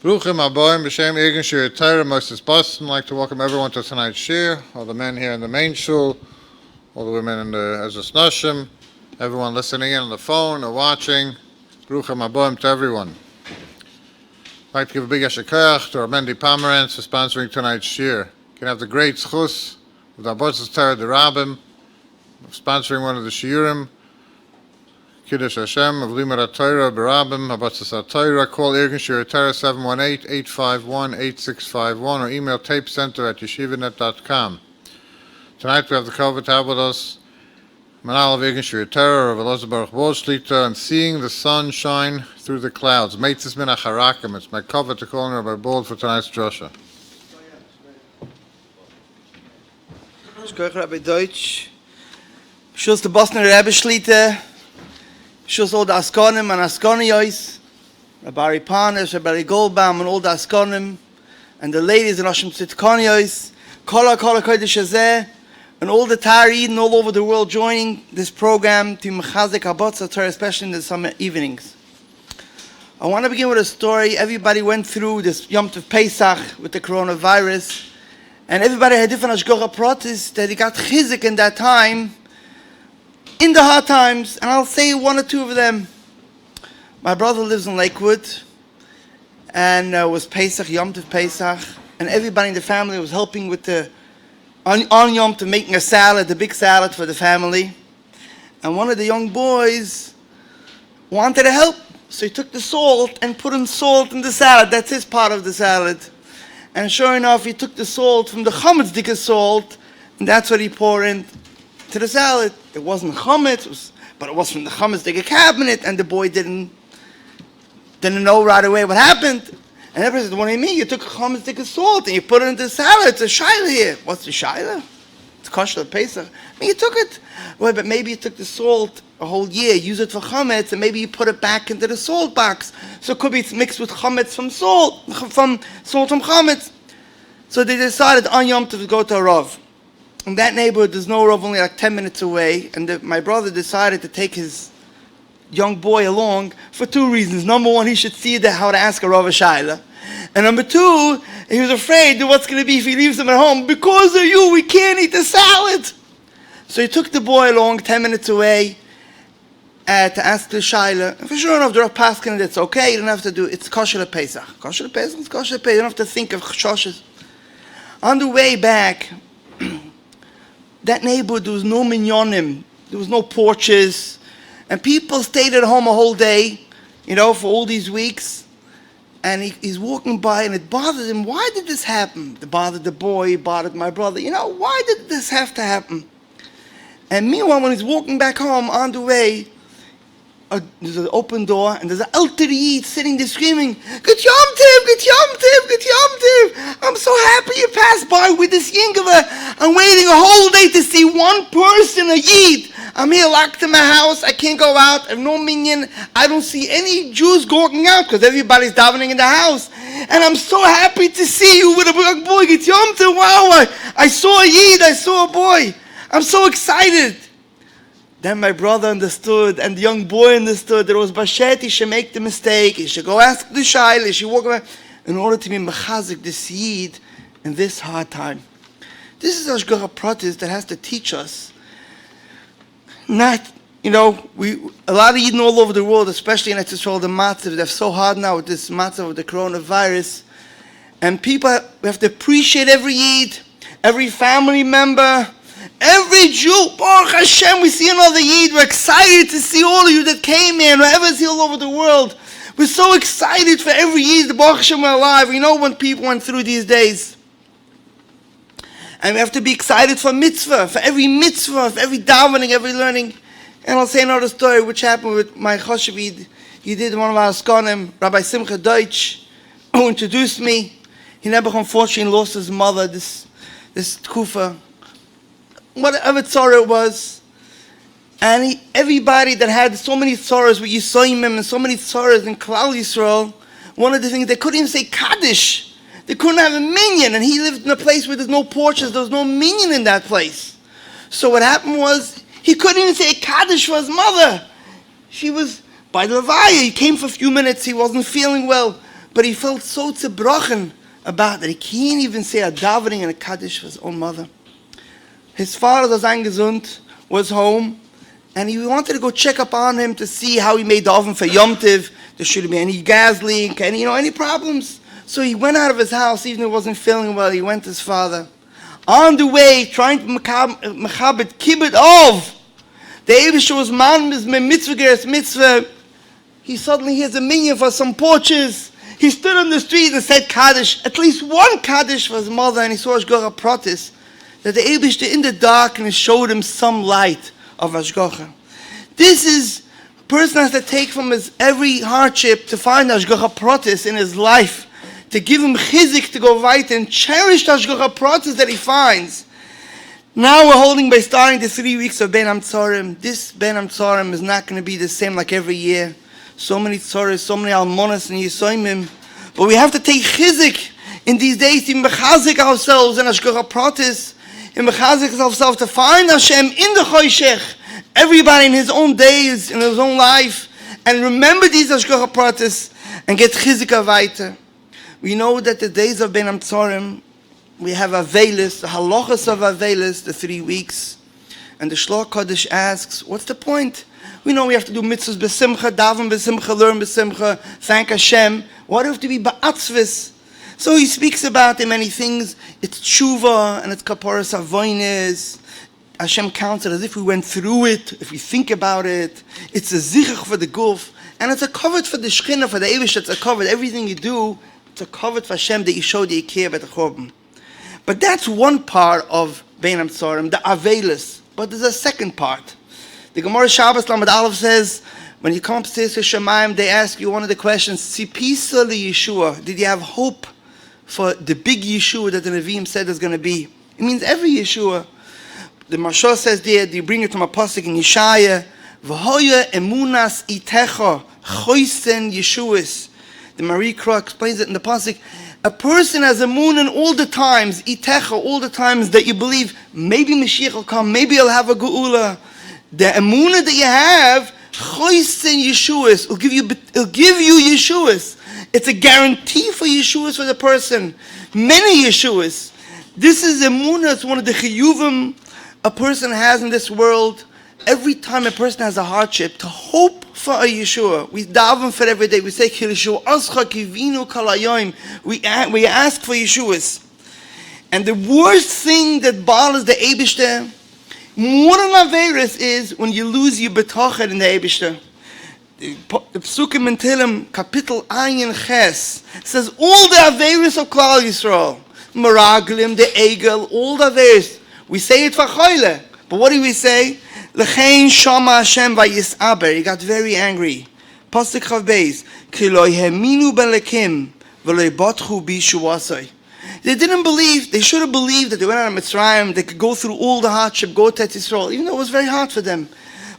Bruchim Aboim B'Shem Egen Shir Torah, Moses Boston. I'd like to welcome everyone to tonight's shir. All the men here in the main shul, all the women in the Ezras Nashim, everyone listening in on the phone or watching. Bruchim Aboim to everyone. I'd like to give a big yashikach to our Mendy Pomerantz for sponsoring tonight's shir. You can have the great schus with our Botzes Torah the Rabbim, sponsoring one of the shiurim. Kaddish Hashem of Limud Torah Barabim Abatzas Torah. Call Irgun Shir Torah 718-851-8651 or email tapecenter@yeshivanet.com. Tonight we have the kavod to have with us Manal of Irgun Shir Torah, Rabbi Elozer Baruch Bo Shlita, and seeing the sun shine through the clouds. Meitzis min hacharakim. It's my kavod to call Rabbi Bold for tonight's drasha. Shkoich Rabbi Deutsch. Schulz the Boston Rebbe Shlita. Shus all the Askonim and Askoniyos, Rabbi Panis, Rabbi Goldbaum, and all the Askonim, and the ladies in Ashim Tzitkoniyos, Kala Kaddish Hazeh, and all the Tarid all over the world joining this program to Mechazik Habotzah Torah, especially in the summer evenings. I want to begin with a story. Everybody went through this Yom Tov Pesach with the coronavirus, and everybody had different Ashgocha Pratis that he got chizik in that time, in the hard times, and I'll say one or two of them. My brother lives in Lakewood, and was Pesach, Yom Tov Pesach, and everybody in the family was helping with the, on Yom Tov, making a salad, the big salad for the family. And one of the young boys wanted to help, so he took the salt and put in salt in the salad. That's his part of the salad. And sure enough, he took the salt from the chametz salt, and that's what he poured in to the salad. It wasn't chametz, but it was from the chametz cabinet, and the boy didn't know right away what happened. And everybody said, "What do you mean? You took chametz salt and you put it into the salad? It's a shaila here." What's the shaila? It's kosher Pesach. I mean, you took it. Well, but maybe you took the salt a whole year, use it for chametz, and maybe you put it back into the salt box. So it could be mixed with chametz from salt from chametz. So they decided on Yom Tov to go to a Rav. In that neighborhood, there's no Rav, only like 10 minutes away. And my brother decided to take his young boy along for two reasons. Number one, he should see how to ask a Rav a Shaila. And number two, he was afraid that what's going to be if he leaves him at home. Because of you, we can't eat the salad. So he took the boy along 10 minutes away to ask the Shaila. And for sure enough, the Rav Paskin, it's okay. You don't have to do it. It's kosher Pesach. Kosher Pesach is kosher Pesach. You don't have to think of choshes. On the way back, that neighborhood, there was no minyanim, there was no porches, and people stayed at home a whole day, for all these weeks. And he's walking by, and it bothered him. Why did this happen? It bothered the boy, it bothered my brother. Why did this have to happen? And meanwhile, when he's walking back home on the way, there's an open door, and there's an elder Yid sitting there screaming, "Good Yom Tov, good Yom Tov, good Yom Tov. I'm so happy you passed by with this yingava. I'm waiting a whole day to see one person, a Yid. I'm here locked in my house. I can't go out. I have no minyan. I don't see any Jews going out because everybody's davening in the house. And I'm so happy to see you with a young boy. Good Yom Tov. Wow, I saw a Yid. I saw a boy. I'm so excited." Then my brother understood, and the young boy understood that it was Bashet, he should make the mistake, he should go ask the Shaila, he should walk away, in order to be mechazik this Yid in this hard time. This is Ashgacha Pratis that has to teach us. Not, a lot of Yidden all over the world, especially in Etzisrael, the matzav, they're so hard now with this matzav of the coronavirus. And people, we have to appreciate every Yid, every family member, every Jew. Baruch Hashem, we see another Yid. We're excited to see all of you that came here, whoever's here all over the world. We're so excited for every Yid. Baruch Hashem, we're alive. We know when people went through these days. And we have to be excited for mitzvah, for every davening, every learning. And I'll say another story which happened with my choshev Yid. He did one of our Askonim, Rabbi Simcha Deutsch, who introduced me. He never unfortunately lost his mother, this tkufa. Whatever tzara it was. And everybody that had so many tzaras with Yisoyimim and so many tzaras in Klal Yisrael, one of the things, they couldn't even say Kaddish. They couldn't have a minyan, and he lived in a place where there's no porches, there was no minyan in that place. So what happened was, he couldn't even say a Kaddish for his mother. She was by the Levaya. He came for a few minutes, he wasn't feeling well, but he felt so zerbrochen about that he can't even say a davening and a Kaddish for his own mother. His father, das gesund, was home, and he wanted to go check up on him to see how he made the oven for Yom Tiv. There shouldn't be any gas leak, any problems. So he went out of his house, even though he wasn't feeling well. He went to his father. On the way, trying to mechabit kibbut of the Eibusher was man mitzvah. He suddenly hears a minyan for some porches. He stood on the street and said Kaddish, at least one Kaddish for his mother, and he saw Ashgacha Pratis, that the Eibusher in the darkness showed him some light of Ashgacha. This is, a person has to take from his every hardship to find Ashgacha Pratis in his life, to give him chizik to go right and cherish the Ashgacha Pratis that he finds. Now we're holding by starting the 3 weeks of Ben Hamtzorim. This Ben Hamtzorim is not going to be the same like every year. So many tzoros, so many almonas and yisoimim. But we have to take chizik in these days to mechazik ourselves in Ashgacha Pratis, in mechazik ourselves to find Hashem in the choshech, everybody in his own days, in his own life, and remember these Ashgacha Pratis and get chizik weiter. We know that the days of Ben Hamtzorim, we have Avelis, the halachas of Avelis, the 3 weeks. And the Shloch Kaddish asks, what's the point? We know we have to do mitzvahs b'simcha, daven b'simcha, learn b'simcha, thank Hashem. What if to be ba'atzvis? So he speaks about in many things. It's tshuva and it's kaparas avoynes. Hashem counts it as if we went through it, if we think about it. It's a zichach for the guf. And it's a covet for the shechina, for the Eivish. It's a covet. Everything you do, it's a covet for Hashem that you show that you care about the chorban. But that's one part of Ben Hamtzorim, the Avelis. But there's a second part. The Gemara Shabbos Lamed Aleph says, when you come upstairs to Shemaim, they ask you one of the questions, Tzipisa li Yeshua. Did you have hope for the big Yeshua that the Nevi'im said is going to be? It means every Yeshua. The Mashal says there, you bring it from a pasuk in Yeshaya, V'hoya emunas itecha, choisen Yeshuas. The Marie Kra explains it in the pasuk. A person has a moon in all the times, itecha, all the times that you believe maybe Mashiach will come, maybe he'll have a geula. The emunah that you have, choisen Yeshuas, will give you Yeshuas. It's a guarantee for Yeshuas for the person. Many Yeshuas. This is emunah. It's one of the chiyuvim a person has in this world. Every time a person has a hardship, to hope for a Yeshua. We daven for every day. We say, we ask for Yeshuas. And the worst thing that bothers the Eibishter, more than Averis, is when you lose your betachet in the Eibishter. The Psukim in Tehillim, Kapitel Ayin Ches, says all the Averis of Klal Yisrael, Meraglim, the Egel, all the Averis. We say it for Choyle, but what do we say? L'chein shama Hashem vayis'aber. He got very angry. Pasuk Chav Beis. Ki lo yeheminu belekim v'lo yibotchu b'yeshuasai. They didn't believe. They should have believed that they went out of Mitzrayim. They could go through all the hardship, go to Yisrael, even though it was very hard for them.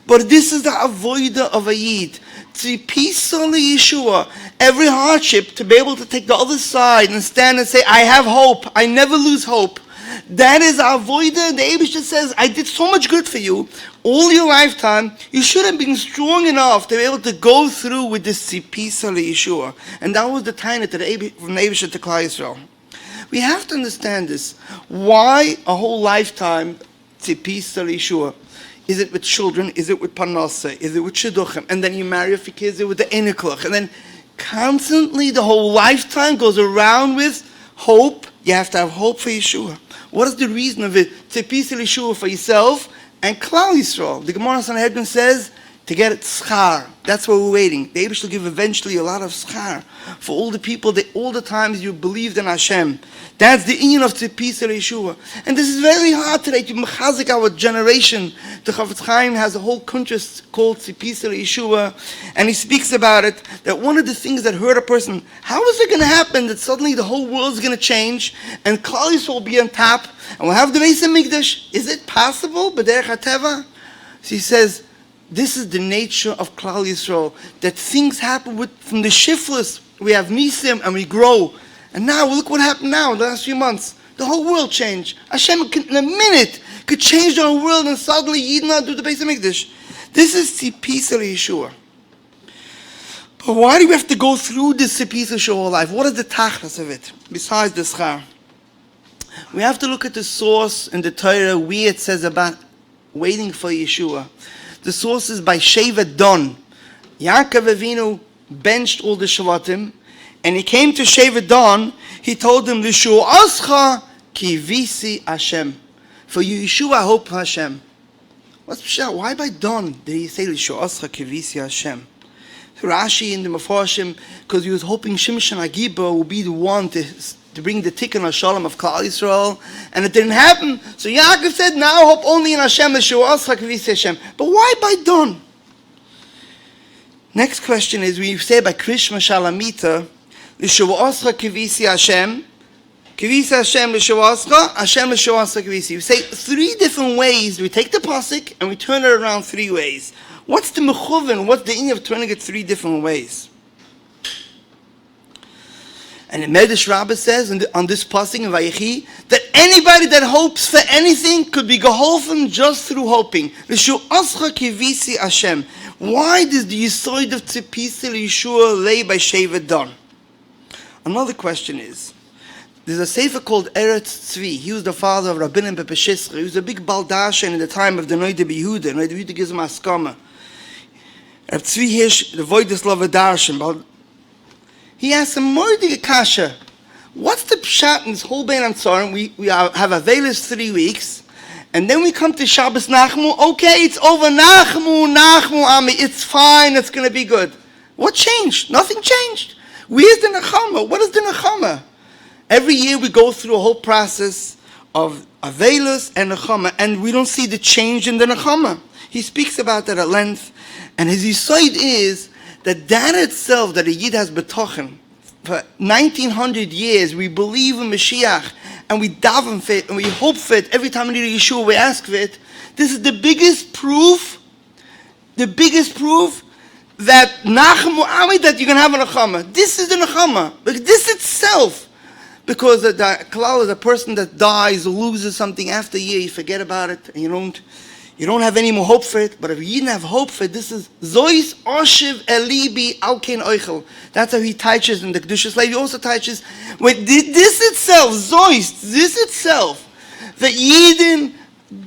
But this is the avoida of a yid. Tzipisa Yeshua. Every hardship, to be able to take the other side and stand and say, I have hope. I never lose hope. That is avoida. The Eibusher says, I did so much good for you all your lifetime. You should have been strong enough to be able to go through with this tzipisa Yeshua. And that was the taina from the Eibusher to Klal Yisrael. We have to understand this. Why a whole lifetime tzipisa Yeshua? Is it with children? Is it with parnasa? Is it with shidduchim? And then you marry a fikir, is it with the eniklach? And then constantly the whole lifetime goes around with hope. You have to have hope for Yeshua. What is the reason of it? Tzipisa Yeshua for yourself and Klal Yisrael. The Gemara Sanhedrin says to get it schar. That's what we're waiting. The Eibush will give eventually a lot of schar for all the people, all the times you believed in Hashem. That's the inyan of Tzipisa Yeshua. And this is very hard today to mechazik our generation. The Chafetz Chaim has a whole kuntres called Tzipisa Yeshua, and he speaks about it, that one of the things that hurt a person, how is it going to happen that suddenly the whole world is going to change, and Klal Yisrael will be on top, and we'll have the Beis HaMikdash? Is it possible? B'derech HaTeva? So he says, this is the nature of Klal Yisrael, that things happen from the shiftless. We have nisim and we grow. And now, look what happened now in the last few months. The whole world changed. Hashem, in a minute, could change the whole world and suddenly Yidna do the Beis HaMikdash. This is Tzipisa Yeshua. Why do we have to go through this piece of whole life? What is the tachlis of it, besides the schar? We have to look at the source in the Torah where it says about waiting for Yeshua. The source is by Shevet Dan. Yaakov Avinu benched all the Shvatim, and he came to Shevet Dan. He told them, "Lishu'ascha ki visi Hashem." For you, Yeshua, I hope Hashem. What's Pshat? Why by Dan did he say Lishu'ascha ki visi Hashem? Rashi in the Mefarshim, because he was hoping Shimshon Agiba would be the one to bring the tikkun HaShalom of Klal Yisrael, and it didn't happen. So Yaakov said, "Now I hope only in Hashem, Lishu'ascha ki visi Hashem." But why by Dan? Next question is, we say by Krishma Shalamita, Lishu'ascha ki visi Hashem, Kivisi Hashem Lishu'ascha, Hashem Lishu'ascha Kivisi. We say 3 different ways. We take the pasuk and we turn it around 3 ways. What's the mechuven? What's the inyan of turning it 3 different ways? And the Medrash Rabbah says on this pasuk in Vayechi that anybody that hopes for anything could be geholfen just through hoping. Lishu'ascha Kivisi Hashem. Why does the yisoid of Tzipisa Yeshua lay by Shevet Dan? Another question is, there's a sefer called Eretz Tzvi. He was the father of rabinin Bepeshishra. He was a big baldashan in the time of the Noida Behuda. Noida Behuda gives him askama. Eretz Tzvi Hirsch, the Voidislav Darshan. He asked him, Mordig Kasha, what's the pshat in this whole Bein Antzorim? We have Avelis 3 weeks, and then we come to Shabbos Nachmu. Okay, it's over. Nachmu, Ami. It's fine. It's going to be good. What changed? Nothing changed. Where's the Nechama? What is the Nechama? Every year we go through a whole process of Avelis and Nechama, and we don't see the change in the Nechama. He speaks about that at length, and his yisoid is that itself, that a Yid has betochen. For 1900 years, we believe in Mashiach, and we daven for it, and we hope for it. Every time we need a Yeshua, we ask for it. This is the biggest proof that Nachmu Ami, that you're going to have a Nechama. This is the Nechama. Like this itself. Because the klal is a person that dies or loses something after a year, you forget about it, and you don't have any more hope for it. But if you didn't have hope for it, this is Zois Oshiv Elibi Alkein Oichel. That's how he teaches in the Kaddish. He also teaches with this itself, that Yidden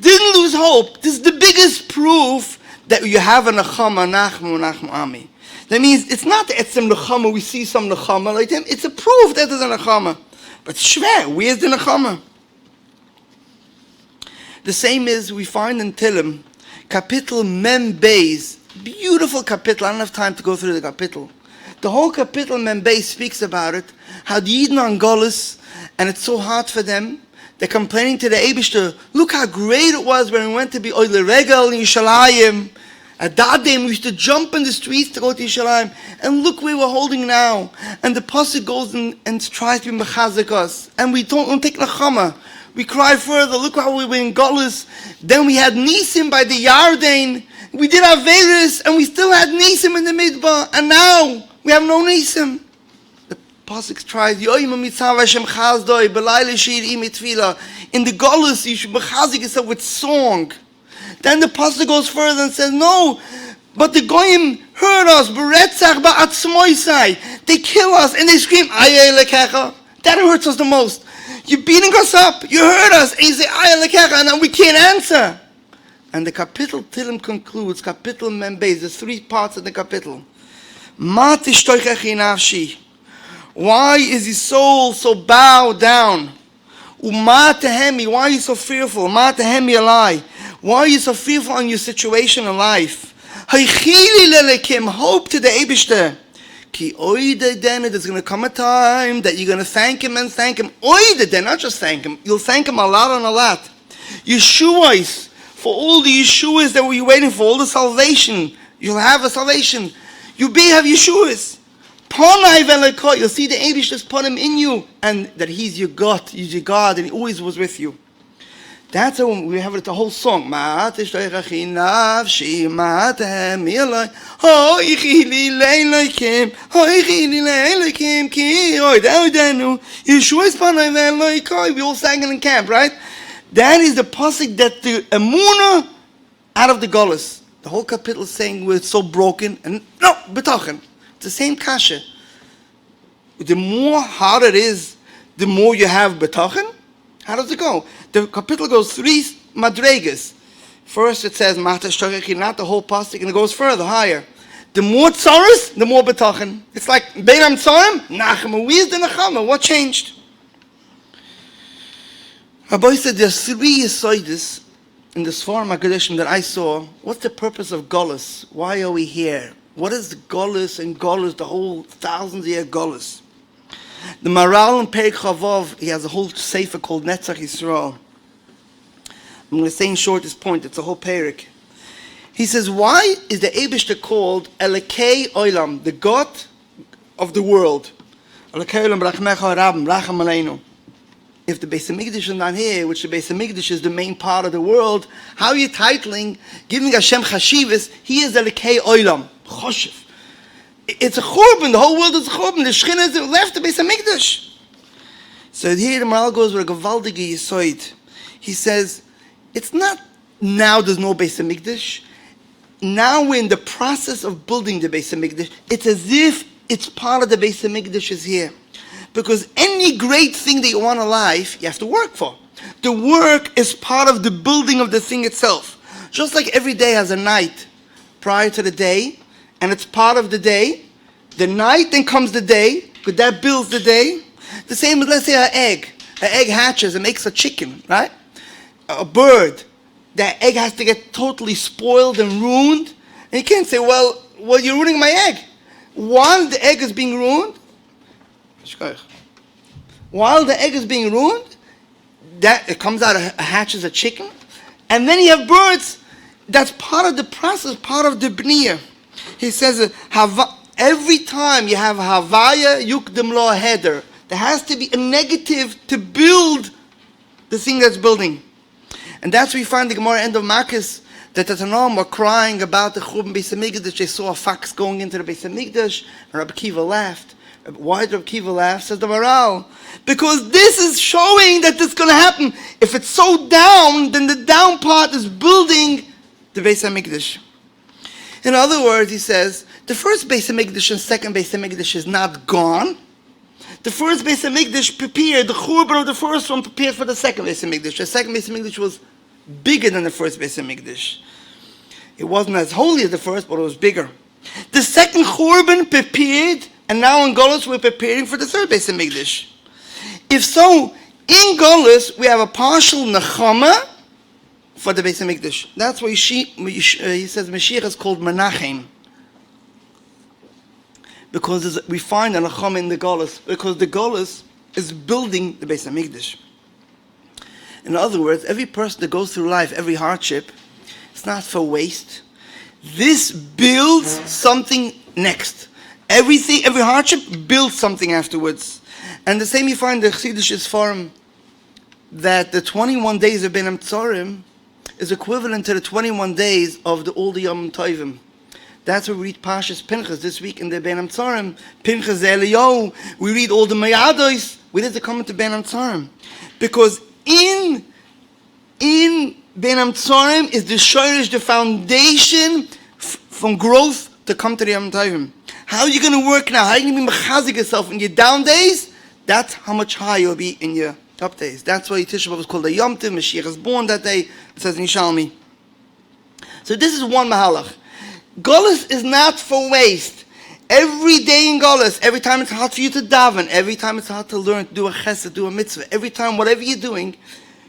didn't lose hope. This is the biggest proof that you have a Nechama, Nachmu Ami. That means it's not the etzem Nechama, we see some Nechama like him. It's a proof that there's a Nechama. But shver, where's the Nechama? The same is we find in Tehillim, Kapitel Mem Beis, beautiful kapitel. I don't have time to go through the kapitel. The whole kapitel Mem Beis speaks about it, how the Yidden are Golos, and it's so hard for them. They're complaining to the Eibishter, look how great it was when we went to be Oile Regel in Yerushalayim. At that day, we used to jump in the streets to go to Yerushalayim, and look where we're holding now. And the pasuk goes and tries to be mechazik us, and we don't take Nechama. We cry further. Look how we were in Golis. Then we had Nisim by the Yarden. We did our Vedas, and we still had Nisim in the Midbar, and now we have no Nisim. The pasuk tries Yoyim Mitzav Hashem Chazdoi B'Layla Shir Imi Tefila. In the Golis, you should mechazik yourself with song. Then the pastor goes further and says, no, but the Goyim hurt us. They kill us and they scream, Ayeh Lekecha. That hurts us the most. You're beating us up. You hurt us. And you say, Ayeh Lekecha, and then we can't answer. And the kapitel Tehillim concludes, kapitel Mem Beis, there's 3 parts of the kapitel. Ma tishtoichechi nafshi. Why is his soul so bowed down? Uma tehemi, why are you so fearful? Ma tehemi alai. Why are you so fearful on your situation in life? Hope to the Eibishter. Ki oide then, there's going to come a time that you're going to thank him and thank him. Oide then, not just thank him. You'll thank him a lot and a lot. Yeshuas, for all the Yeshuas that we're waiting for, all the salvation. You'll have a salvation. You have Yeshuas. You'll see the Eibishter's put him in you, and that he's your God, and he always was with you. That's how we have it, the whole song. Why is we all sang it in camp, right? That is the pasuk that the Emunah out of the Golos. The whole kapitel is saying we're so broken, and no, betochen. It's the same kasha. The more hard it is, the more you have betachin. How does it go? The kapitel goes 3 madregas. First it says mata shtarechi, not the whole pasuk, and it goes further, higher. The more tzaras, the more betachin. It's like Beinam Tzarim, Nachama. Where's the Nachama? What changed? Rabbi said there's 3 yisoidis in the Sfarim HaKadoshim that I saw. What's the purpose of Golus? Why are we here? What is the Golus and Golus, the whole thousands-year Golus? The Maral in Perek Chavav, he has a whole sefer called Netzach Yisrael. I'm going to say in short this point. It's a whole Perek. He says, why is the Eibishter called Elekei Olam, the God of the world? Elekei Olam Rachmecha Rabim, Racham Aleinu. If the Beis HaMikdash is not here, which the Beis HaMikdash is the main part of the world, how are you titling, giving Hashem Chashivas, he is Elekei Olam, Choshev. It's a Churban, the whole world is a Churban, the Shechina is left the Beis HaMikdash. So here the Maral goes with a Gavaldige Yisoid. He says, it's not now there's no Beis HaMikdash. Now we're in the process of building the Beis HaMikdash. It's as if it's part of the Beis HaMikdash is here. Because any great thing that you want in life, you have to work for. The work is part of the building of the thing itself. Just like every day has a night prior to the day, and it's part of the day. The night, then comes the day, because that builds the day. The same as, let's say, an egg. An egg hatches and makes a chicken, right? A bird. That egg has to get totally spoiled and ruined. And you can't say, well, you're ruining my egg. While the egg is being ruined, that it comes out, hatches a chicken. And then you have birds. That's part of the process, part of the veneer. He says, every time you have havaya yukdim lo heder, there has to be a negative to build the thing that's building. And that's where we find the Gemara end of Makis, that the Tanoim were crying about the Churban Beis HaMikdash. They saw a fox going into the Beis HaMikdash, and Rabbi Kiva laughed. Why did Rabbi Kiva laugh? Says the Maral. Because this is showing that this is going to happen. If it's so down, then the down part is building the Beis HaMikdash. In other words, he says, the first Beis HaMikdash and second Beis HaMikdash is not gone. The first Beis HaMikdash prepared, the Churban of the first one prepared for the second Beis HaMikdash. The second Beis HaMikdash was bigger than the first Beis HaMikdash. It wasn't as holy as the first, but it was bigger. The second Churban prepared, and now in Golus we're preparing for the third Beis HaMikdash. If so, in Golus we have a partial Nechama for the Beis HaMikdash. That's why he says Mashiach is called Menachem. Because we find a Nechama in the Golus. Because the Golus is building the Beis HaMikdash. In other words, every person that goes through life, every hardship, it's not for waste. This builds something next. Every hardship builds something afterwards. And the same you find in the Chassidish Forum, that the 21 days of Beinam Tzarim is equivalent to the 21 days of all the Yom Tovim. That's where we read Parshas Pinchas this week in the Beinam Tzarim. Pinchas Eliyahu. We read all the Mayados. We did the comment to Beinam Tzarim. Because in Beinam Tzarim is the shoresh, the foundation from growth to come to the Yom Tovim. How are you going to work now? How are you going to be mechazik yourself in your down days? That's how much higher you'll be in your top days. That's why Tisha B'Av is called the Yom Tov. Mashiach is born that day. It says in Yishalmi. So this is one mahalach. Golus is not for waste. Every day in Golus, every time it's hard for you to daven, every time it's hard to learn, to do a chesed, do a mitzvah, every time, whatever you're doing,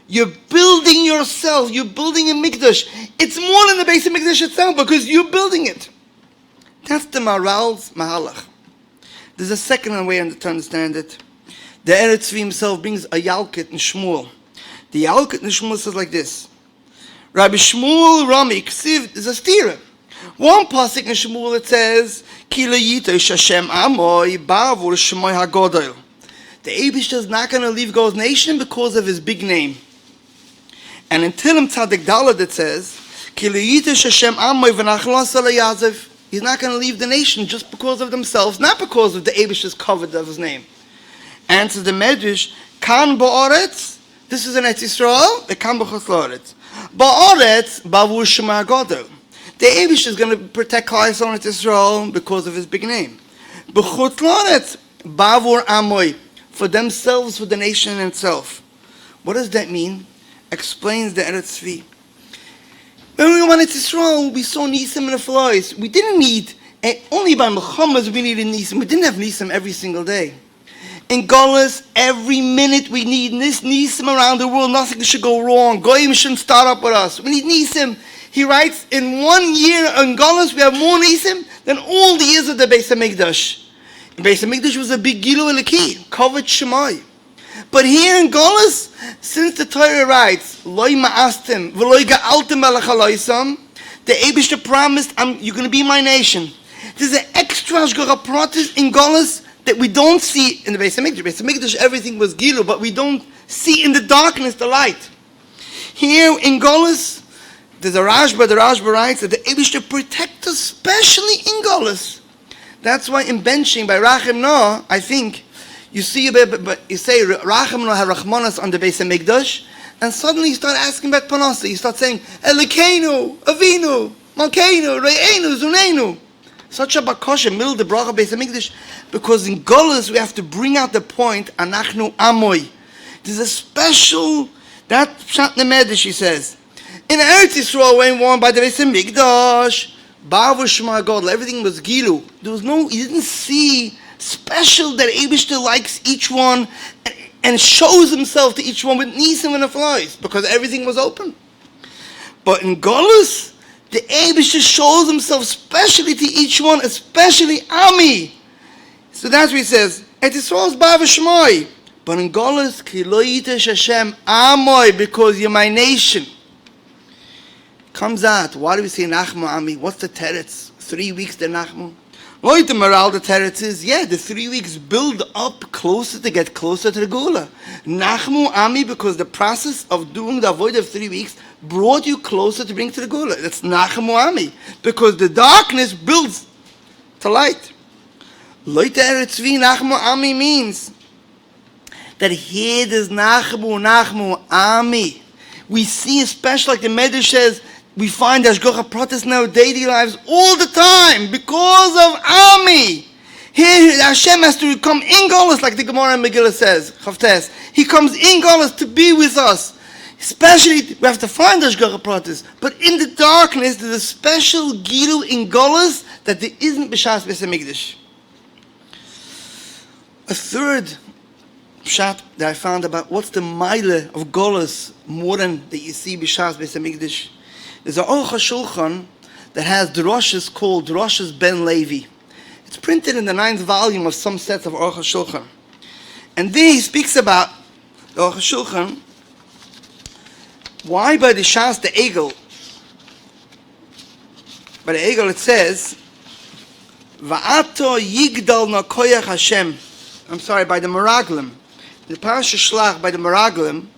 you're building yourself, you're building a mikdash. It's more than the Beis HaMikdash itself because you're building it. That's the Maral's mahalach. There's a second way to understand it. The Eretz Tzvi himself brings a Yalkut in Shmuel. The Yalkut in Shmuel says like this. Rabbi Shmuel Rami Ksiv is a stira. One pasuk in Shmuel it says, Ki le'yitosh Hashem amoy ba'avur shemoy hagodol. The Eibush is not going to leave God's nation because of his big name. And in Tilim Tzadik Daled it says, Ki le'yitosh Hashem amoy v'nachlos le'yazev. He's not going to leave the nation just because of themselves, not because of the Eibush's covered of his name. Answers the Medrash, Kan ba'oretz, this is an Eretz Yisrael, the Kan b'chos la'oretz. Ba'oretz ba'avur shemoy hagodol. The Eibush is going to protect Klal Yisrael and Eretz Yisrael because of his big name. B'chutz la'aretz, bavur amoy, for themselves, for the nation itself. What does that mean? Explains the Eretz Tzvi. When we went to Israel, we saw Nisim and the flies. We didn't need, only by Muhammad's we needed Nisim. We didn't have Nisim every single day. In Golas, every minute we need this Nisim around the world. Nothing should go wrong. Goyim shouldn't start up with us. We need Nisim. He writes, in 1 year in Golas, we have more Nisim than all the years of the Beis HaMikdash. The Beis HaMikdash was a big Gilu Eliki, Kavod Shemai. But here in Golas, since the Torah writes, Loi ma'astim, v'loi ga'altim melech haloisam, the Eibishter promised, you're going to be my nation. There's an extra Hashgacha Pratis in Golas that we don't see in the Beis HaMikdash. Beis HaMikdash, everything was Gilu, but we don't see in the darkness the light. Here in Golas, there's a Rashba, the Rashba writes that the Eibishter protects us, especially in Golas. That's why in benching by Rachim Noah, I think, you see, but you say Rachim Noah had Rachmanas on the Beis HaMikdash, and suddenly you start asking about Panasa. You start saying Elokeinu, Avinu, Malkeinu, Re'enu, Zunenu. Such a bakosha, middle the bracha Beis HaMikdash, because in Golas we have to bring out the point Anachnu Amoy. There's a special that Pshat Nemedesh, he says. In Eretz Yisrael, when worn by the Beis HaMikdash, Bavu Shema God, everything was Gilu. There was no, you didn't see special that Eibishter likes each one and shows himself to each one with Nisim and the flies, because everything was open. But in Golas, the Eibishter shows himself specially to each one, especially Ami. So that's what he says. Et Yisrael's Bavu Shema. But in Golas, Ki lo yitesh Hashem Amoy, because you're my nation. Comes out, why do we say Nachmu Ami? What's the teretz? 3 weeks the Nachmu? What the morale, the teretz is, the 3 weeks build up closer to get closer to the Gula. Nachmu Ami, because the process of doing the avoid of 3 weeks brought you closer to bring to the Gula. That's Nachmu Ami, because the darkness builds to light. Leute Eretz Tzvi, Nachmu Ami means that here there's Nachmu Ami. We see, especially like the Medrash says, we find Hashgacha Pratis in our daily lives all the time because of Ami. Here Hashem has to come in Golas, like the Gemara in Megillah says, Chavtes. He comes in Golas to be with us. Especially, we have to find Hashgacha Pratis. But in the darkness, there's a special Gilu in Golas that there isn't B'Shas Beis HaMikdash. A third pshat that I found about what's the mile of Golas more than that you see B'Shas Beis HaMikdash. There's an Aruch HaShulchan that has drushes called Drushes Ben Levi. It's printed in the 9th volume of some sets of Aruch HaShulchan. And there he speaks about the Aruch HaShulchan, why by the Shas the Egel. By the Egel it says, Vato Yigdal na Koyach Hashem. I'm sorry, by the Meraglim. The Parasha Shlach by the Meraglim,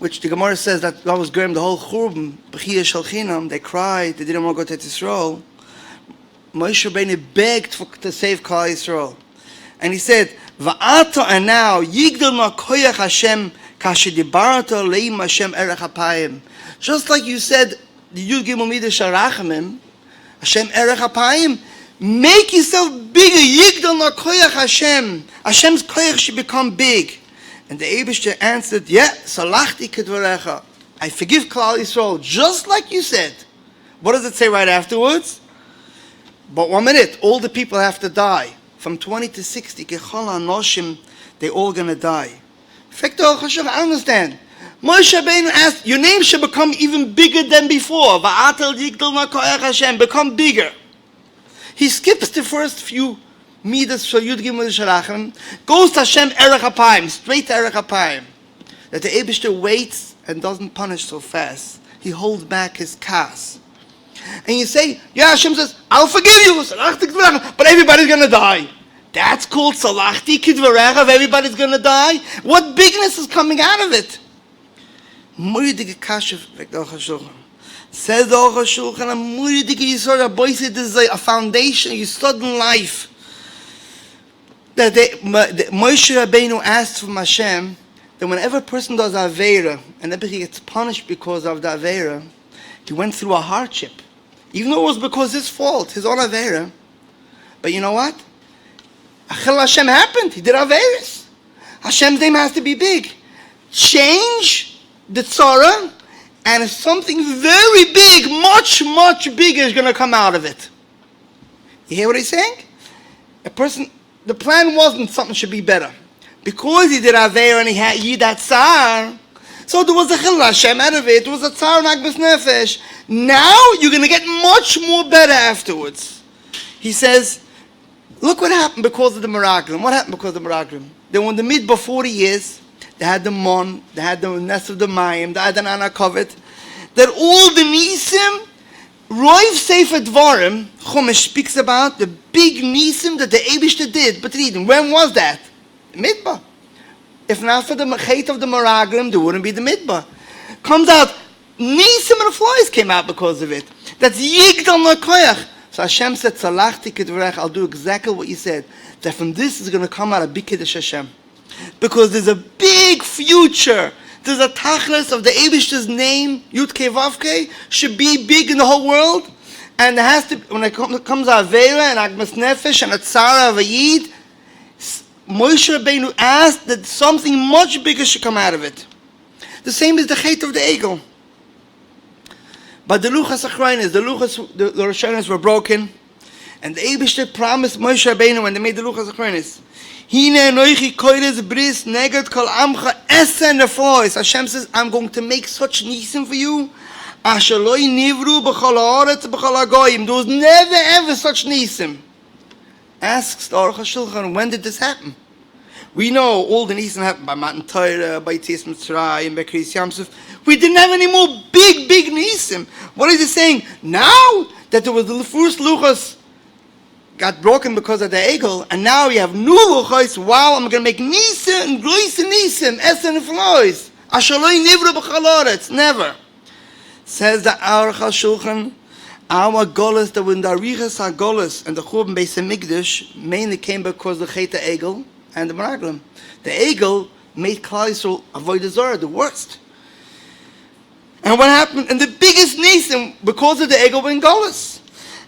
which the Gemara says that was Graham, the whole Churban, B'chiyah Shalchinam, they cried, they didn't want to go to Yisrael. Moshe Rabbeinu begged to save Klal Yisrael. And he said, Va'ata, and now, Yigdal na Koyach Hashem, Kashe Dibarata Leim Hashem Erech HaPayim. Just like you said, the Yud Gimel Midah Sharachamim, Hashem Erech HaPayim, make yourself bigger. Yigdal na Koyach Hashem. Hashem's Koyach should become big. And the Eibishter answered, Salachti kedvarecha. I forgive Klal Yisrael, just like you said. What does it say right afterwards? But 1 minute, all the people have to die. From 20 to 60, Kechol HaNoshim, they're all going to die. I understand. Moshe Rabbeinu asked, your name should become even bigger than before. Va'atel yigdal na koyach Hashem, become bigger. He skips the first few Midas for Yud Gimel Shalachem, goes to Hashem Erech HaPayim, straight to Erech HaPayim. That the Eibishter waits and doesn't punish so fast. He holds back his kas. And you say, Hashem says, I'll forgive you, but everybody's going to die. That's called Salachti Kidvarecha, everybody's going to die. What bigness is coming out of it? Says the Aruch HaShulchan, this is a foundation, you sudden life. That Moshe Rabbeinu asked from Hashem that whenever a person does Aveira and then he gets punished because of the Aveira, he went through a hardship. Even though it was because his fault, his own Aveira. But you know what? Chil Hashem happened. He did Averis. Hashem's name has to be big. Change the tzara, and something very big, much, much bigger is going to come out of it. You hear what he's saying? The plan wasn't something should be better. Because he did Aveir and he had Yidat Tsar, so there was a Chil Hashem out of it. There was a Tsar and Agmas Nefesh. Now you're going to get much more better afterwards. He says, look what happened because of the Meraglim. What happened because of the Meraglim? They were in the Midbar 40 years. They had the Mon, they had the Nest of the Mayim, they had the Anakovet. That all the Nisim, Roiv Sefer Dvarim, Chumash speaks about the big Nisim that the Eibishter did. But read them. When was that? The Midbar. If not for the Chet of the Meraglim, there wouldn't be the Midbar. Comes out, Nisim and the flies came out because of it. That's Yigdal Nakoyach. So Hashem said, Tzalachti Kedvarech, I'll do exactly what you said. That from this is going to come out a big Kiddush Hashem. Because there's a big future. There's a tachlis of the Eibishter's name, Yud Kei Vav Kei, should be big in the whole world. And there has to, when it comes to Avera and Agmas Nefesh and a Tzara of a Yid, Moshe Rabbeinu asked that something much bigger should come out of it. The same is the Chet of the Egel. But the Luchas Achraynes, the Rishonos were broken. And the Eibishter promised Moshe Rabbeinu when they made the Luchas Achraynes, Hine noichi koires bris neged kol amcha esen neflois. Hashem says, I'm going to make such nisim for you. Asher loi nivru b'chol haaretz b'chol hagoyim. There was never ever such nisim. Asks the Aruch HaShulchan, when did this happen? We know all the nisim happened by Matan Torah, by Tes Mitzrayim, by Kriyas Yamsuf. We didn't have any more big nisim. What is he saying? Now that there was the first luchas got broken because of the egel, and now you have new luchos. Wow, I'm going to make nisim and glois and nisim, esen and flois. Ashaloi nivra b'chalaretz. Never. Says the Aruch HaShulchan, our golas that were in the Arichas HaGolas and the Churban Beis HaMikdash mainly came because of the Chet Egel and the Meraglim. The Egel made Klal Yisrael avoid Zorah, the worst. And what happened? And the biggest nisim because of the Egel were in Golas.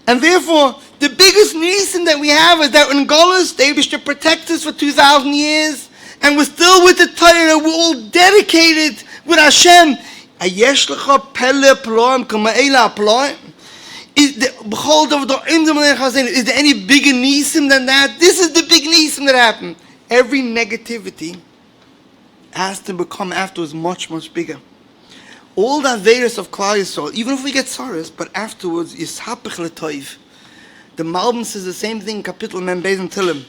And therefore, the biggest nisim that we have is that in Golas, they wish to protect us for 2,000 years, and we're still with the Torah. We're all dedicated with Hashem. Ayesh lecha pele ploim kama eila ploim. Is there any bigger nisim than that? This is the big nisim that happened. Every negativity has to become afterwards much, much bigger. All the Averis of Klal Yisrael, even if we get sorrows, but afterwards, Yishapich l'toiv. The Malbim says the same thing in Kapitel Mem Beis and Tilim.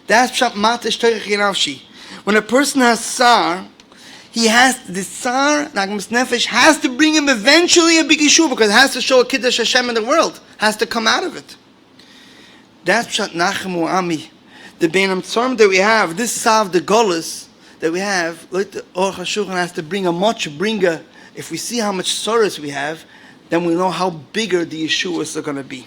That's Pshat Matish Torich Yenavshi. When a person has Tsar, he has, the Tsar, Agmas Nefesh, has to bring him eventually a big issue because it has to show a Kiddush Hashem in the world. Has to come out of it. That's Pshat Nachemu Ami. The Bein HaMtzorim that we have, this Sav, the Golas that we have, like the Aruch HaShulchan has to bring a much bringer. If we see how much sorrows we have, then we know how bigger the Yeshuas are going to be.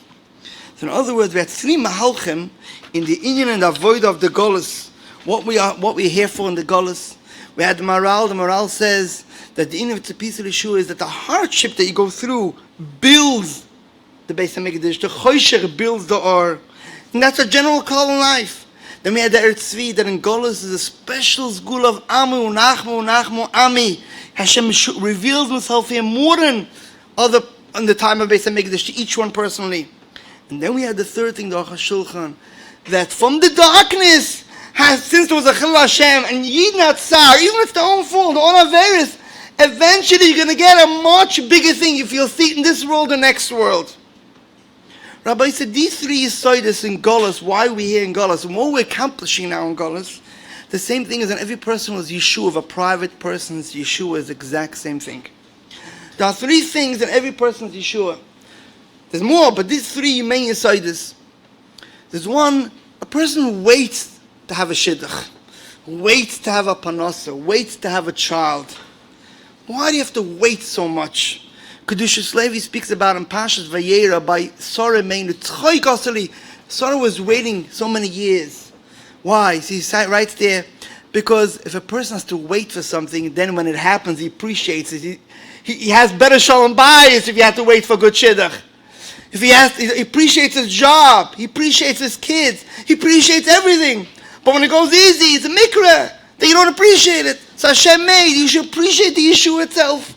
So in other words, we had three Mahalchim in the Inyan and the Avoid of the Golas. What we're here for in the Golas. We had the Maral. The Maral says that the Inyan of the piece of Yeshua is that the hardship that you go through builds the Beis HaMikdash. The Chosher builds the Or. And that's a general call in life. Then we had the Eretz Tzvi, that in Golas is a special school of Amu, Nachmu, Ami. Hashem reveals himself here more than other in the time of Beis HaMikdash to each one personally. And then we had the third thing, the Aruch HaShulchan, that from the darkness, since there was a Chil Hashem and Yid not Tsar, even if it's their own fault, all Averis, eventually you're going to get a much bigger thing if you'll see it in this world or next world. Rabbi said these three Yesodis in Golas, why are we here in Golas, and what we're accomplishing now in Golas, the same thing as in every person was Yeshua, of a private person's Yeshua is the exact same thing. There are three things in every person's Yeshua. There's more, but these three main Yesodis. There's one, a person waits to have a shidduch, waits to have a panasa, waits to have a child. Why do you have to wait so much? Kedushas Levi speaks about in Pashas Vayera by Sarah Meinu Tzchoy Goseli. Sarah was waiting so many years. Why? So he writes there, because if a person has to wait for something, then when it happens, he appreciates it. He has better shalom bayis if you have to wait for good shidduch. If he appreciates his job, he appreciates his kids, he appreciates everything. But when it goes easy, it's a mikra. Then you don't appreciate it. So Hashem made, you should appreciate the Yeshua itself.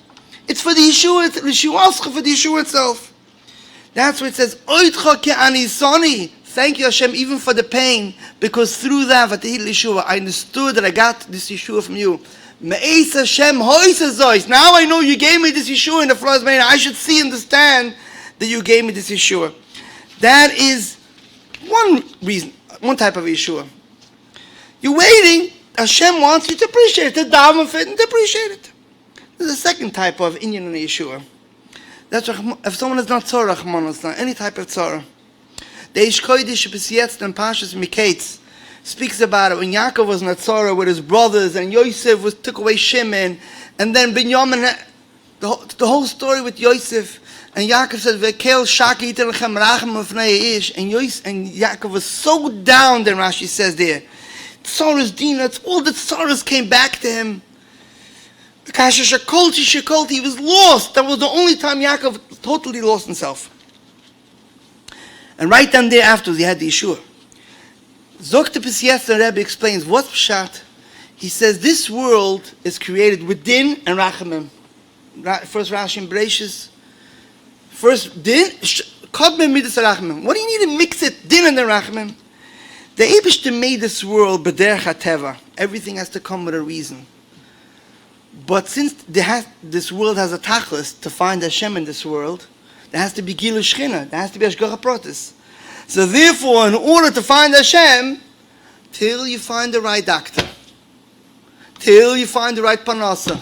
It's for the Yeshua, for the Yeshua itself. That's what it says, Oitcha ke'anisani. Thank you, Hashem, even for the pain, because through that, Yeshua, I understood that I got this Yeshua from you. Me'ez Hashem hoisazois. Now I know you gave me this Yeshua in the floods. I should understand that you gave me this Yeshua. That is one reason, one type of Yeshua. You're waiting. Hashem wants you to appreciate it, to daven for it and to appreciate it. There's a second type of inyan in Yeshua. That's if someone is not tzorah, it's not any type of tzorah. The Eish Kaddish bis jetzt and Pashas Miketz speaks about it when Yaakov was in a tzorah with his brothers and Yosef took away Shimon, and then Binyamin, the whole story with Yosef, and Yaakov said, "Vekel shaki yitin lechem rachem ufnei ish," and Yaakov was so down. Then Rashi says there, tzorahs dina, all the tzorahs came back to him. He was lost. That was the only time Yaakov totally lost himself. And right then there afterwards, he had the Yeshua. Zokte bis jetzt, the Rebbe explains, what's pshat? He says, this world is created with din and rachamim. First Rashi and Bereshis. First din, kodmim midas rachamim. What do you need to mix it, din and the rachamim? The Eibishter made this world b'derech hateva. Everything has to come with a reason. But since this world has a tachlis to find Hashem in this world, there has to be Gilu Shechina, there has to be Hashgacha Pratis. So therefore, in order to find Hashem, till you find the right doctor, till you find the right panasa,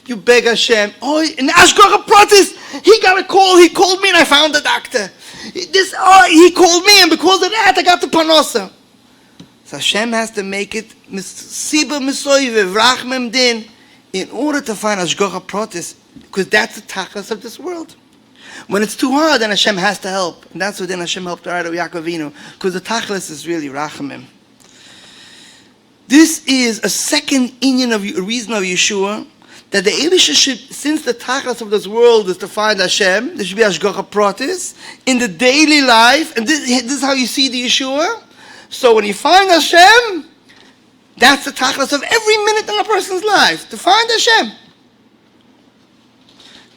you beg Hashem. Oh, in Hashgacha Pratis, he got a call, he called me and I found the doctor. He called me and because of that I got the panasa. So Hashem has to make it Siba Misoive, Vrachmem Din, in order to find Hashgacha Pratis, because that's the tachlis of this world. When it's too hard, then Hashem has to help. And that's what then Hashem helped out of Yaakov Avinu, because the tachlis is really rachamim. This is a second inyan of a reason of Yeshua, that the Eibishter should, since the tachlis of this world is to find Hashem, there should be Hashgacha Pratis in the daily life, and this is how you see the Yeshua. So when you find Hashem, that's the tachlis of every minute in a person's life, to find Hashem.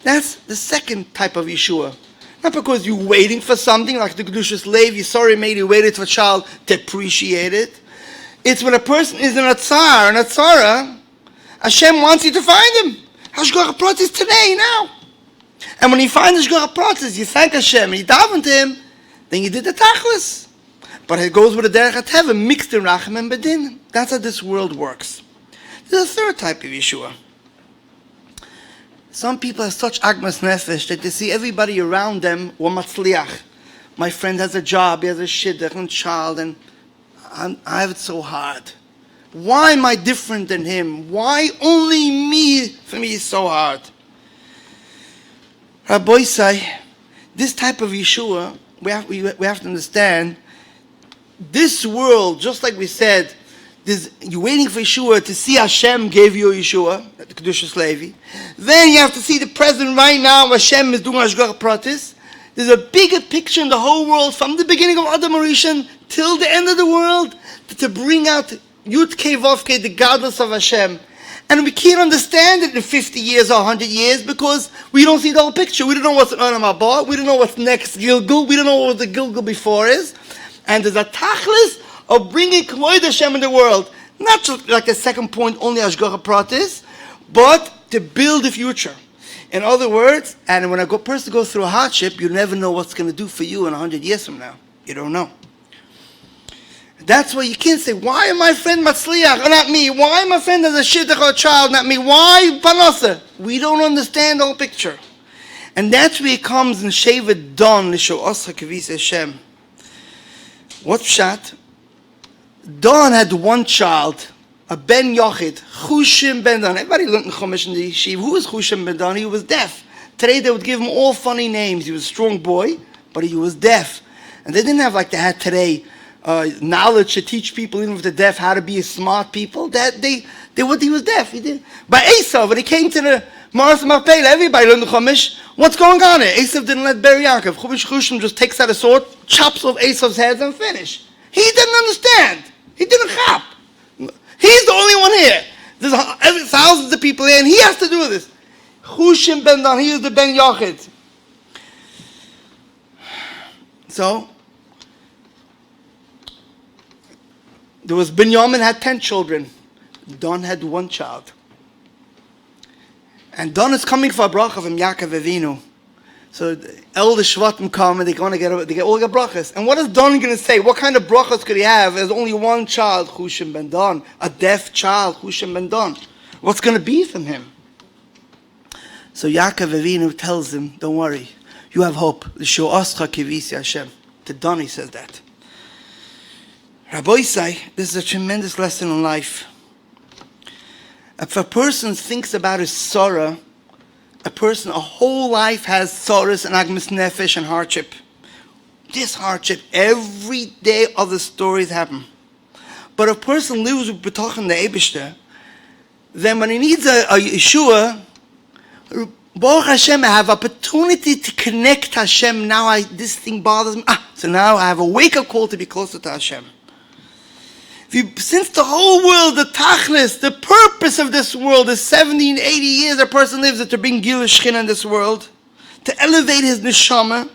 That's the second type of Yeshua. Not because you're waiting for something, like the Kedushas Levi, sorry mate, you waited for a child to appreciate it. It's when a person is in a tsar, and a tzara, Hashem wants you to find him. Hashgacha Pratis today, now. And when you find Hashgacha Pratis, you thank Hashem, and you daven to him, then you did the tachlis. But it goes with a derech hateva, mixed in rachem and bedin. That's how this world works. There's a third type of Yeshua. Some people have such agmas nefesh that they see everybody around them wa matzliach. My friend has a job, he has a shidduch and child, and I have it so hard. Why am I different than him? Why only me? For me is so hard. Rabbi say, this type of Yeshua, we have to understand, this world, just like we said, you're waiting for Yeshua to see Hashem gave you Yeshua, the Kedushas Levi. Then you have to see the present right now, Hashem is doing Hashgacha Pratis. There's a bigger picture in the whole world, from the beginning of Adam Rishon till the end of the world, to bring out Yud Kei Vav Kei, the godless of Hashem. And we can't understand it in 50 years or 100 years because we don't see the whole picture. We don't know what's in Olam Haba. We don't know what's next Gilgul. We don't know what the Gilgul before is. And there's a tachlis of bringing Kavod Hashem in the world. Not just like a second point, only Hashgacha Pratis, but to build the future. In other words, and when a person goes through a hardship, you never know what's going to do for you in 100 years from now. You don't know. That's why you can't say, why am my friend Matzliach, or not me? Why my friend has a shidduch or a child, not me? Why Panasa? We don't understand the whole picture. And that's where it comes in Shevet Don, Lisho Osa Kavis Hashem. What's pshat? Don had one child, a Ben Yochid, Chushim Ben Don. Everybody learned in Chumash in the Yeshiva. Who was Chushim Ben Don? He was deaf. Today they would give him all funny names. He was a strong boy, but he was deaf. And they didn't have like they had today, knowledge to teach people, even if they're deaf, how to be smart people. He was deaf. He did. By Esav, when he came to the Maras Machpelah, everybody learned the Chumash. What's going on here? Esav didn't let bury Yaakov. Chushim just takes out a sword, chops off Esav's head, and finish. He didn't understand. He didn't chap. the people in. He has to do this. Chushim ben Dan, he is the ben Yochid. So, there was Binyamin had 10 children. Dan had 1 child. And Dan is coming for a bracha from Yaakov Avinu. So the elder Shvatim come and they all get brachas. And what is Dan going to say? What kind of brachas could he have? There's only 1 child, Chushim ben Dan. A deaf child, Chushim ben Dan. What's going to be from him? So Yaakov Avinu tells him, don't worry, you have hope. L'sho'ascha kivisi Hashem. To Dan he says that. Rabbi Elozer, this is a tremendous lesson in life. If a person thinks about his sorrow, a whole life has sorrows and agmas nefesh and hardship. This hardship, every day other stories happen. But a person lives with betach in the Eibishter, then when he needs a Yeshua, Baruch Hashem, I have opportunity to connect to Hashem. Now this thing bothers me. So now I have a wake-up call to be closer to Hashem. Since the whole world, the tachlis, the purpose of this world is 70 and 80 years a person lives it to bring Gil Shechina in this world, to elevate his neshama.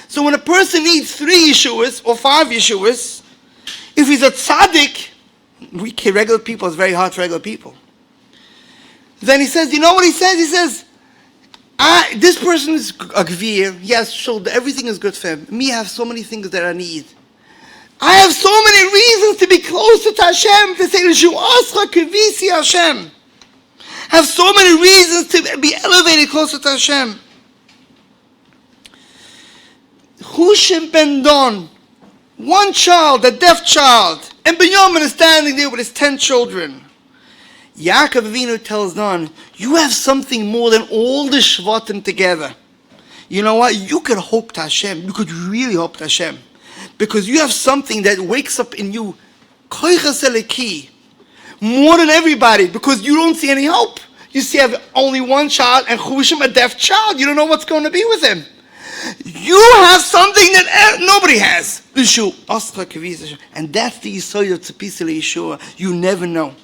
So when a person needs 3 Yeshuas or 5 Yeshuas, if he's a tzaddik, regular people, it's very hard for regular people. Then he says, you know what he says? He says, this person is a gvir, he has shoulder, everything is good for him. Me, I have so many things that I need. I have so many reasons to be closer to Hashem, to say, L'shu'ascha kivisi Hashem. I have so many reasons to be elevated closer to Hashem. Chushim ben Dan, 1 child, a deaf child, and Binyamin is standing there with his 10 children. Yaakov Avinu tells Dan, you have something more than all the Shvatim together. You know what? You could hope to Hashem. You could really hope to Hashem. Because you have something that wakes up in you, koichas eliki, more than everybody, because you don't see any hope. You see, have only 1 child, and Chushim, a deaf child. You don't know what's going to be with him. You have something that nobody has. And that's the Yisod of Tzipisa Yeshua. You never know.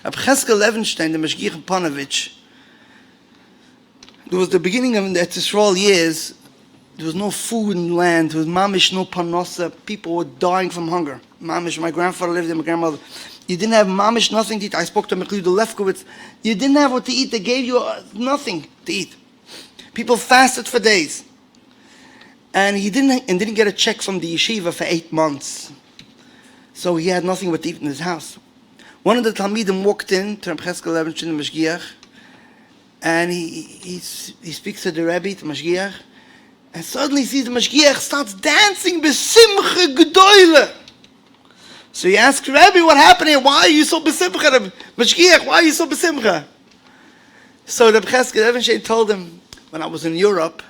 Rabbi Cheskel Levenstein, the Mashgiach in Panovich, there was the beginning of the Yisrael years. There was no food in the land. There was mamish, no parnosa. People were dying from hunger. Mamish, my grandfather lived there, my grandmother. You didn't have mamish, nothing to eat. I spoke to Mechliuda Lefkowitz. You didn't have what to eat. They gave you nothing to eat. People fasted for days. And he didn't get a check from the yeshiva for 8 months. So he had nothing but to eat in his house. One of the Talmidim walked in to Rabbi Cheskel Levenstein, the Mashgiach, and he speaks to the Rebbe, the Mashgiach, and suddenly he sees the Mashgiach starts dancing besimcha gedoyle. So he asks Rebbe, what happened here? Why are you so besimcha? Mashgiach, why are you so besimcha? So the Cheskel Levenstein told him, when I was in Europe,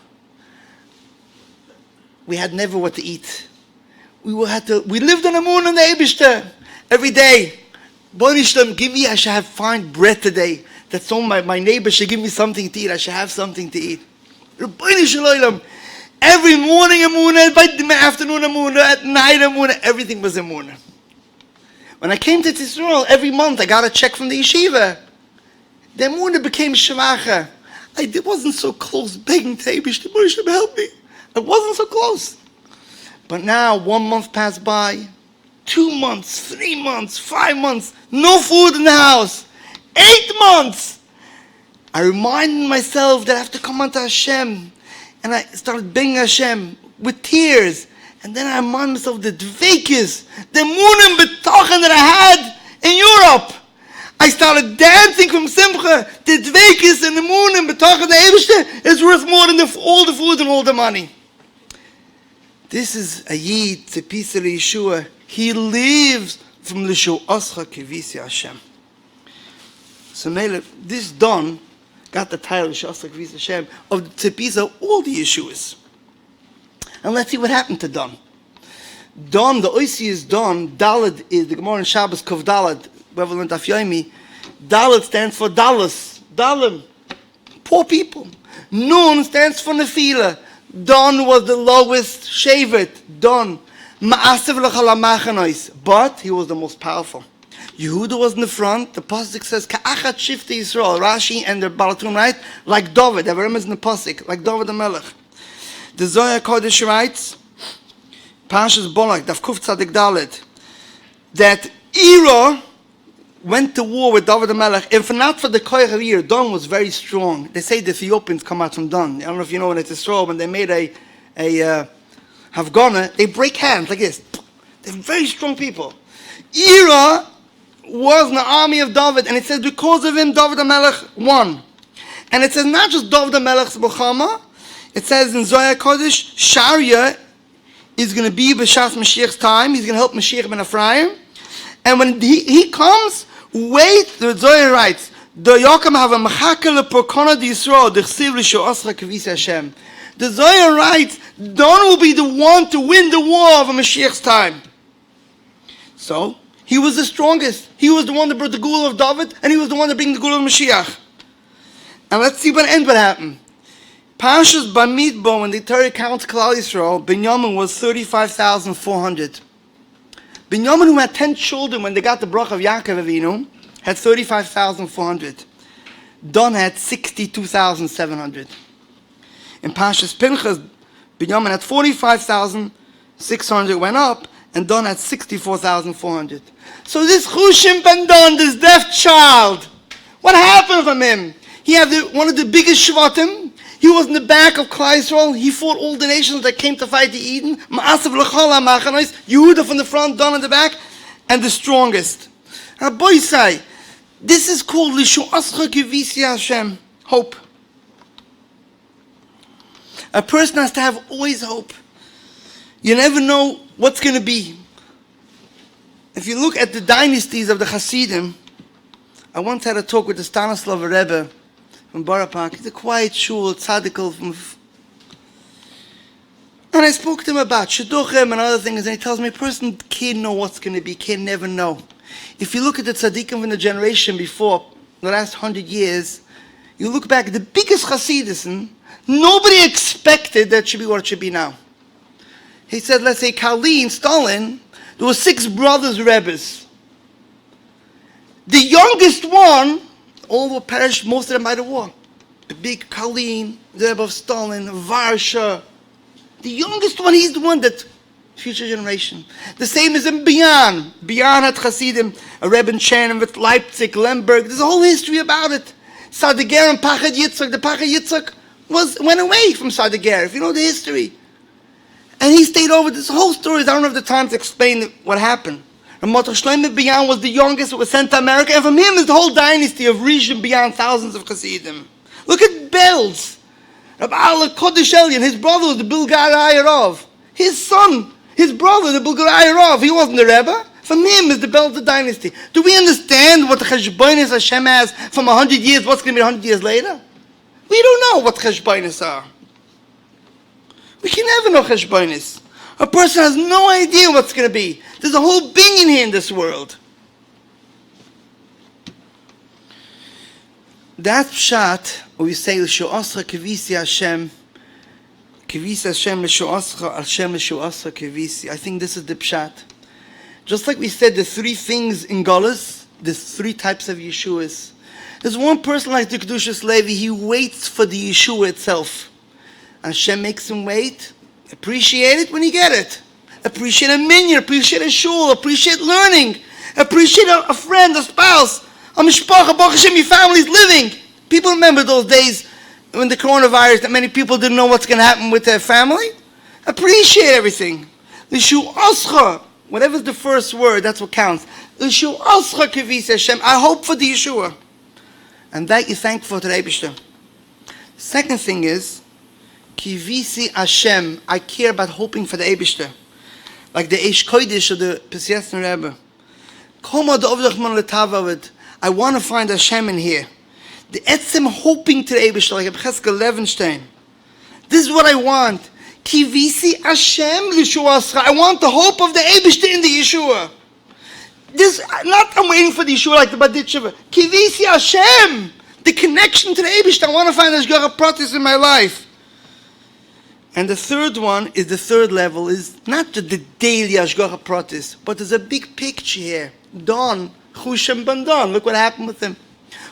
we had never what to eat. We lived on the moon on the Eibishter every day. Bonishlam, give me, I should have fine bread today. That so my neighbor should give me something to eat. I should have something to eat. Every morning a moon, by the afternoon a moon, at night a moon, everything was a moon. When I came to Israel, every month I got a check from the yeshiva. The moon became shvacha. I wasn't so close begging to Eibishter, help me. I wasn't so close. But now 1 month passed by, 2 months, 3 months, 5 months, no food in the house, 8 months. I reminded myself that I have to come unto Hashem. And I started begging Hashem with tears. And then I reminded myself the dveikis, the munim b'tochen that I had in Europe. I started dancing from Simcha. The dveikis and the munim b'tochen, the Eibishter is worth more than all the food and all the money. This is a Yid, Tzipisa Yeshua. He lives from L'shu'ascha kivisi Hashem. So this Don got the title L'shu'ascha kivisi Hashem of the Tzipisa, all the Yeshuas. And let's see what happened to Don. Don, the Oisi is Don. Dalad is the Gemara in Shabbos Kov Dalad. Whoever learned Daf Yomi. Dalad stands for Dallas. Dalim. Poor people. Nun stands for Nefila. Don was the lowest shevet. Don. But he was the most powerful. Yehuda was in the front. The pasuk says, "Ka'achat shifte Yisrael." Rashi and the Balatun write, like Dovid. The remember in the pasuk, like Dovid the Melech. The Zohar Kaddish writes, Parshas Bolak, Daf Kuf Tzadik Dalet, that Ira went to war with Dovid the Melech. If not for the Koyach of Ir, Dan was very strong. They say the Ethiopians come out from Dan. I don't know if you know when it's Israel, when they made a Hafgana, they break hands like this. They're very strong people. Ira was in the army of David, and it says because of him, Dovid the Melech won. And it says not just Dovid the Melech's Milchama, it says in Zohar Kodesh, Sharia is going to be B'Shas Mashiach's time. He's going to help Mashiach ben Ephraim. And when he comes, wait, the Zohar writes, the Yocham have a Mechaka lePorkona d'Yisrael, d'Chsiv l'Sho'ascha K'vis Hashem. The Zohar writes, Don will be the one to win the war of a Mashiach's time. So, he was the strongest. He was the one that brought the Gula of David, and he was the one that bring the Gula of Mashiach. And let's see what happened. Parshas Bamidbar, when the Torah counts Klal Yisrael, Binyamin was 35,400. Binyamin, who had 10 children when they got the bracha of Yaakov Avinu, had 35,400. Dan had 62,700. In Parshas Pinchas, Binyamin had 45,600, went up, and Dan had 64,400. So this Chushim ben Dan, this deaf child, what happened from him? He had one of the biggest Shvatim. He was in the back of Klal Yisrael. He fought all the nations that came to fight the Eden. Ma'asav l'chol ha'machanois. Yehuda from the front, Dan in the back, and the strongest. Rabbi say, this is called Lishu'ascha Kivisi Hashem, hope. A person has to have always hope. You never know what's going to be. If you look at the dynasties of the Hasidim, I once had a talk with the Stanislav Rebbe from Boropark. He's a quiet shul, tzaddik from... And I spoke to him about shidduchim and other things, and he tells me a person can't know what's going to be, can never know. If you look at the tzaddikim from the generation before, the last 100 years, you look back at the biggest Hasidism, nobody expected that it should be what it should be now. He said, let's say Kalin, Stalin, there were 6 brothers Rebbes. The youngest one, all were perished, most of them by the war. The big Kalin, the Rebbe of Stalin, Varsha. The youngest one, he's the one that, future generation. The same as in Bian. Bian had Hasidim, a Rebbe in Chernin with Leipzig, Lemberg. There's a whole history about it. Sadiger and Pachad Yitzchak. The Pachad Yitzchak went away from Sadiger, if you know the history. And he stayed over. This whole story, I don't have the time to explain what happened. And Motach Shlomo Bian was the youngest who was sent to America. And from him is the whole dynasty of Rishon Bian, thousands of Hasidim. Look at Belz. Rabbi Kaddish, his brother was the Bilgar Ayarov. His son, his brother, the Bilgar Ayarov, he wasn't the Rebbe. From him is the Belzer dynasty. Do we understand what the Cheshbonis Hashem has from 100 years, what's going to be 100 years later? We don't know what Cheshbonis are. We can never know Cheshbonis. A person has no idea what's going to be. There's a whole binyan here in this world. That pshat, or we say, L'sho'ascha kivisi Hashem, kivisi Hashem, L'sho'ascha Hashem, L'sho'ascha kivisi. I think this is the pshat. Just like we said, the 3 things in Golas, there's 3 types of Yeshuas. There's one person like the Kedushas Levi, he waits for the Yeshua itself. Hashem makes him wait. Appreciate it when you get it. Appreciate a minyan, appreciate a shul, appreciate learning, appreciate a friend, a spouse, a mishpacha, Baruch Hashem, your family's living. People remember those days when the coronavirus, that many people didn't know what's going to happen with their family. Appreciate everything. L'shu'ascha, whatever's the first word, that's what counts. L'shu'ascha kivisi Hashem, I hope for the Yeshua. And that you're thankful to the Eibishter. Second thing is, Kivisi Hashem, I care about hoping for the Eibishter. Like the Eish Kodesh of the Pesiyasn Rebbe. I want to find Hashem in here. The etzem hoping to the Eibishter, like Cheskel Levenstein. This is what I want. Kivisi Hashem l'Yeshua. I want the hope of the Eibishter in the Yeshua. This, not I'm waiting for the Yeshua like the Badit Shiva. Kivisi Hashem, the connection to the Eibishter. I want to find Hashgacha Pratis in my life. And the third one is the third level, is not the daily Ashgacha Pratis, but there's a big picture here. Don, Chushem Ben Don, look what happened with him.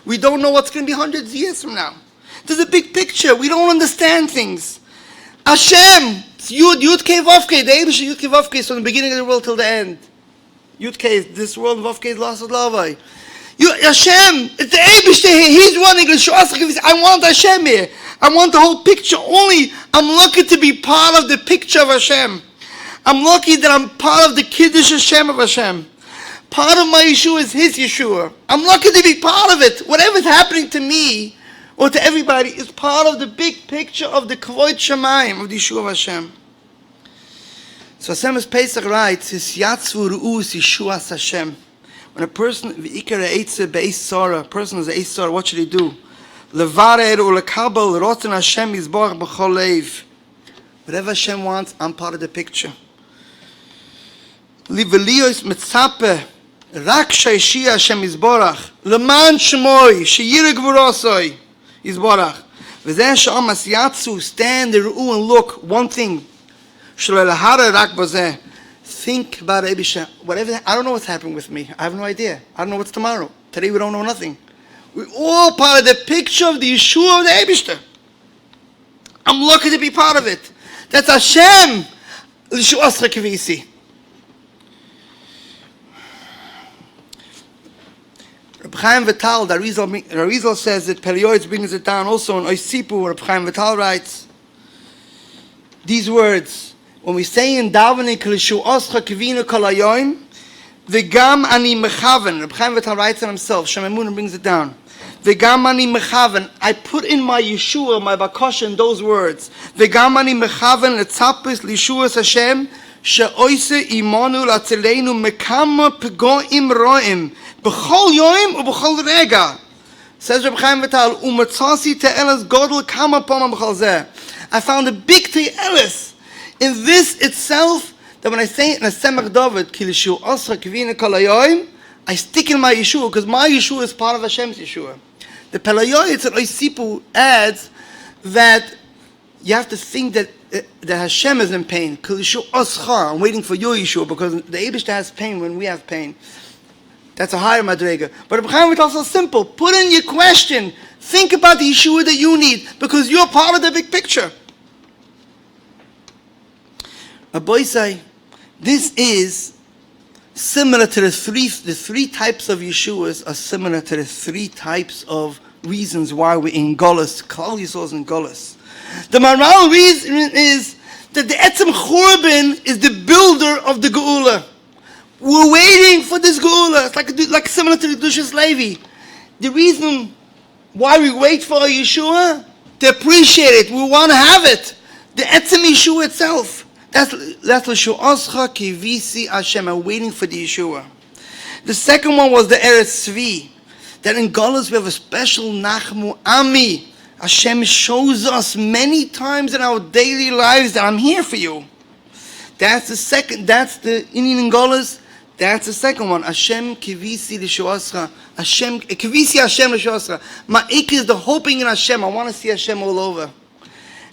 We don't know what's going to be hundreds of years from now. There's a big picture. We don't understand things. Hashem, Yud Kei Vav Kei, the Eibusha Yud Kei Vav Kei is from the beginning of the world till the end. Yud Kei is this world, Vav Kei is Lasad Lavai. Hashem, it's the Eibusha here. He's running. I want Hashem here. I want the whole picture. Only I'm lucky to be part of the picture of Hashem. I'm lucky that I'm part of the Kaddish Hashem of Hashem. Part of my Yeshua is His Yeshua. I'm lucky to be part of it. Whatever's happening to me or to everybody is part of the big picture of the Kavod Shamayim, of the Yeshua of Hashem. So Hashem Pesach writes, His Yatzvu Ru'us Yeshuas Hashem. When a person, a person is a Eis Sarah, what should he do? Levarer ulekabel roten Hashem yizborach b'chol leiv. Whatever Hashem wants, I'm part of the picture. Livelios mitzape rak shayshia Hashem yizborach leman shmoi sheyireg v'rosoi yizborach. V'zeh she'am asyatzu stand the ru'u and look. One thing. Shlelahara rak b'zeh. Think about Eibusha. Whatever. I don't know what's happening with me. I have no idea. I don't know what's tomorrow. Today we don't know nothing. We're all part of the picture of the Yeshua of the Eibusha. I'm lucky to be part of it. That's Hashem. L'shu'as chakivisi. Reb Chaim Vital, the Arizal says that Periods brings it down also in Oisipu, where Reb Chaim Vital writes these words. When we say in Davening, L'shu'as chakivinu kol hayoim, V'gam ani mechaven. Reb Chaim Vital writes it himself. Shemamun brings it down. V'gam ani mechaven. I put in my Yeshua, my bakosha, in those words. V'gam ani mechaven letzapis l'Yeshuas Hashem she'oise imonu l'atzeleinu mekama pegoim roim b'chol yoim u'b'chol rega. Says Reb Chaim Vital, u'matzasi te'elas godel kama pama b'chol zeh. I found a big te'elas in this itself. That when I say it in a Semach Dovid, Ki l'shu'as chakivinu kol hayoim, I stick in my Yeshua, because my Yeshua is part of Hashem's Yeshua. The Pelayoyitz and Oisipu adds that you have to think that Hashem is in pain. Ki l'shu'as cha, I'm waiting for your Yeshua, because the Eibusha has pain when we have pain. That's a higher madrega. But Reb Chaim is also simple. Put in your question. Think about the Yeshua that you need, because you're part of the big picture. Aboisai, this is similar to the three types of Yeshuas are similar to the three types of reasons why we're in Golus. Klal Yisrael is in Golus. The moral reason is that the Etzem Churban is the builder of the Geula. We're waiting for this Geula. It's like similar to the Kedushas Levi. The reason why we wait for a Yeshua, to appreciate it, we want to have it. The Etzem Yeshua itself. That's l'shu'ascha kivisi Hashem. I'm waiting for the Yeshua. The second one was the Eretz Tzvi. That in Golus we have a special Nachmu Ami. Hashem shows us many times in our daily lives that I'm here for you. That's the second. That's the in Golus. That's the second one. Hashem kivisi l'shu'ascha. Hashem kivisi Hashem l'shu'ascha. Ma'ik is the hoping in Hashem. I want to see Hashem all over.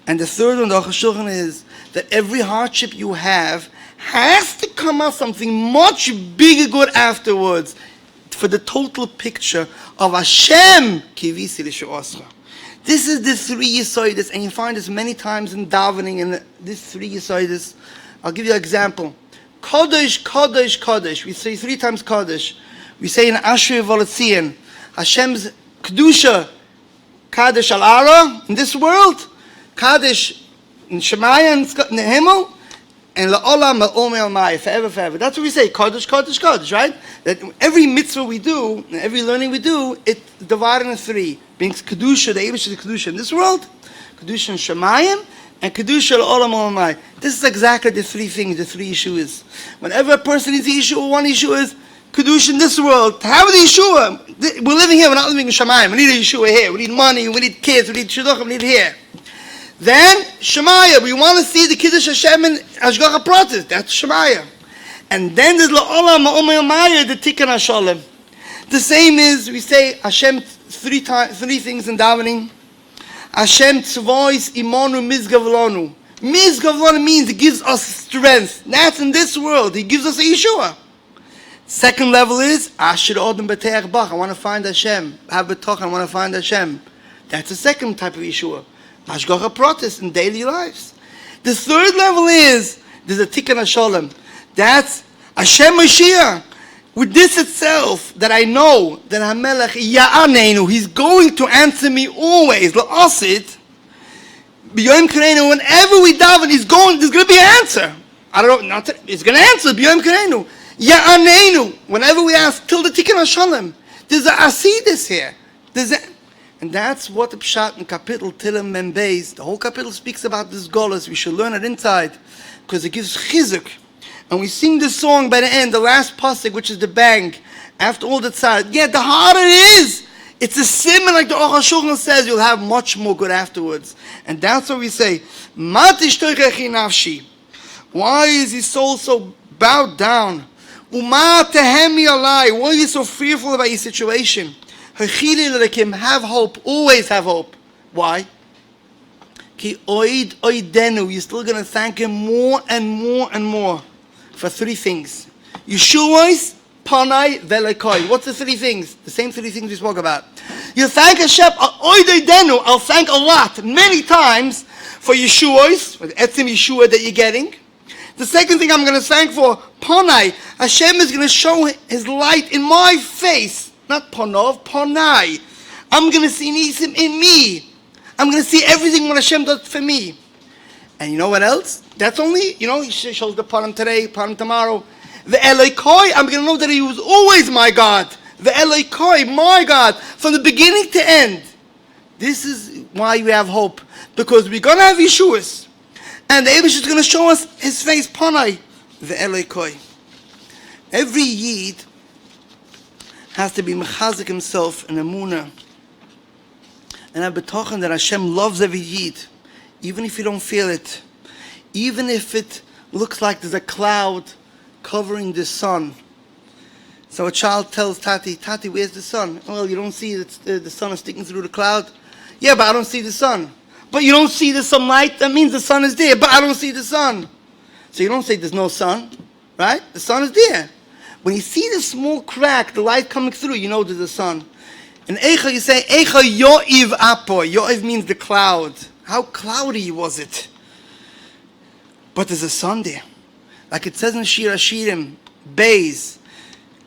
And the third one, the Achashulchan, is that every hardship you have has to come out something much bigger good afterwards for the total picture of Hashem kivisi l'shu'ascha. This is the three Yisoidis, and you find this many times in davening, and these three Yisoidis. I'll give you an example. Kaddish, Kaddish, Kaddish. We say 3 times Kaddish. We say in Ashrei V'Latzion, Hashem's Kedusha, Kaddish al-Ara, in this world, Kaddish in Shemaya in the Himmel, and La'olam Ma'omei Almai, forever, forever. That's what we say, Kaddish, Kaddish, Kaddish, right? That every mitzvah we do, and every learning we do, it's divided into 3. Brings Kedusha, the Eibush is Kedusha in this world, Kedusha in Shemayim, and Kedusha La'olam Almai. This is exactly the 3 things, the 3 Yeshuas. Whenever a person needs a Yeshua, one Yeshua is Kedusha in this world. To have the Yeshua, we're living here, we're not living in Shemayim. We need a Yeshua here. We need money, we need kids, we need shidduchim, we need here. Then, Shemaya, we want to see the Kiddush Hashem and Ashgacha Pratis. That's Shemaya. And then there's La'olam Ma'omei Almai, the Tikkun HaShalom. The same is, we say Hashem 3 things in davening. Hashem tzvois imonu mizgav lonu. Mizgavlana means He gives us strength. That's in this world. He gives us a Yeshua. Second level is Asher Odom B'Teach Bach. I want to find Hashem. Have B'Toch. I want to find Hashem. That's the second type of Yeshua. Hashgacha Pratis in daily lives. The third level is there's a Tikkun HaSholem. That's Hashem Mashiach. With this itself, that I know that HaMelech Ya'anenu, He's going to answer me always. La'asit. B'Yom Karenu, whenever we daven, there's going to be an answer. I don't know, it's going to answer. B'Yom Karenu. Ya'anenu. Whenever we ask, till the Tikkun HaSholem. There's a Asidus here. And that's what the Pshat in Kapitel Tilim Mem Beis, the whole Kapitel speaks about this Golus. We should learn it inside, because it gives chizuk. And we sing this song by the end, the last pasuk, which is the bang, after all the tzad. Yeah, the harder it is, it's a simon, like the Aruch HaShulchan says, you'll have much more good afterwards. And that's what we say, Ma tishtoichechi nafshi. Why is his soul so bowed down? Uma tehemi alai. Why are you so fearful about your situation? Have hope, always have hope. Why? Ki oid oidenu. You're still going to thank Him more and more and more for three things. Yeshua's, Panai, Velekoi. What's the three things? The same three things we spoke about. You thank Hashem, oid oidenu. I'll thank a lot, many times, for Yeshua's, for the etzim Yeshua that you're getting. The second thing I'm going to thank for, Panai. Hashem is going to show His light in my face. Not Ponov, Ponai. I'm going to see Nisim in me. I'm going to see everything what Hashem does for me. And you know what else? That's only, He shows the Param today, Param tomorrow. The Elokoi, I'm going to know that He was always my God. The Elokoi, my God, from the beginning to end. This is why we have hope. Because we're going to have Yeshuas. And the Eibush is going to show us His face, Ponai. The Elokoi. Every Yid has to be mechazik himself in emunah, and have betochen that Hashem loves every yid, even if you don't feel it, even if it looks like there's a cloud covering the sun. So a child tells Tati, where's the sun? Well, you don't see it, the sun is sticking through the cloud. Yeah, but I don't see the sun. But you don't see the sunlight, that means the sun is there, but I don't see the sun. So you don't say there's no sun, right? The sun is there. When you see the small crack, the light coming through, you know there's the sun. In Eicha you say, Eicha yo'iv apo. Yo'iv means the cloud. How cloudy was it? But there's a sun there. Like it says in Shir Hashirim, Beis.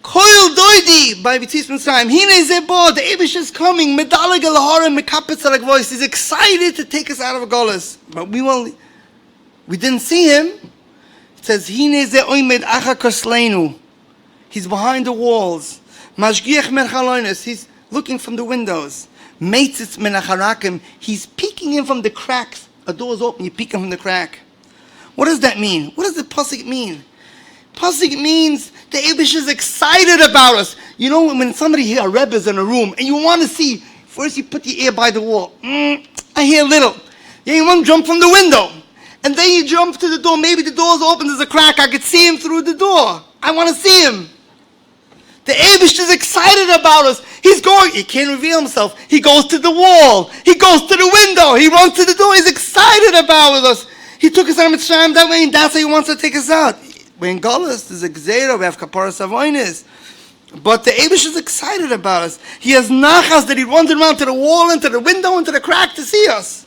Koil doidi, by B'tzis Mitzrayim. Hine zebo, the Eibush is coming. Medalig al-harim, mekapetz alak voice. He's excited to take us out of Golas. But we didn't see Him. It says, Hine ze oimed acha kosleinu. He's behind the walls. Mashgiach men chalonis. He's looking from the windows. Meitzitz men acharakim. He's peeking in from the cracks. A door's open, you peek in from the crack. What does that mean? What does the pasuk mean? Pasuk means the Eibush is excited about us. You know, when somebody hears a Rebbe is in a room and you want to see, first you put your ear by the wall. I hear a little. Then you want to jump from the window. And then you jump to the door. Maybe the door's open, there's a crack. I could see him through the door. I want to see him. The Eibush is excited about us. He can't reveal himself. He goes to the wall. He goes to the window. He runs to the door. He's excited about us. He took us out of Mitzrayim that way, and that's how He wants to take us out. We're in Golas, there's a Gzeira, we have Kaparas Avonis. But the Eibush is excited about us. He has nachas that He runs around to the wall, into the window, into the crack to see us.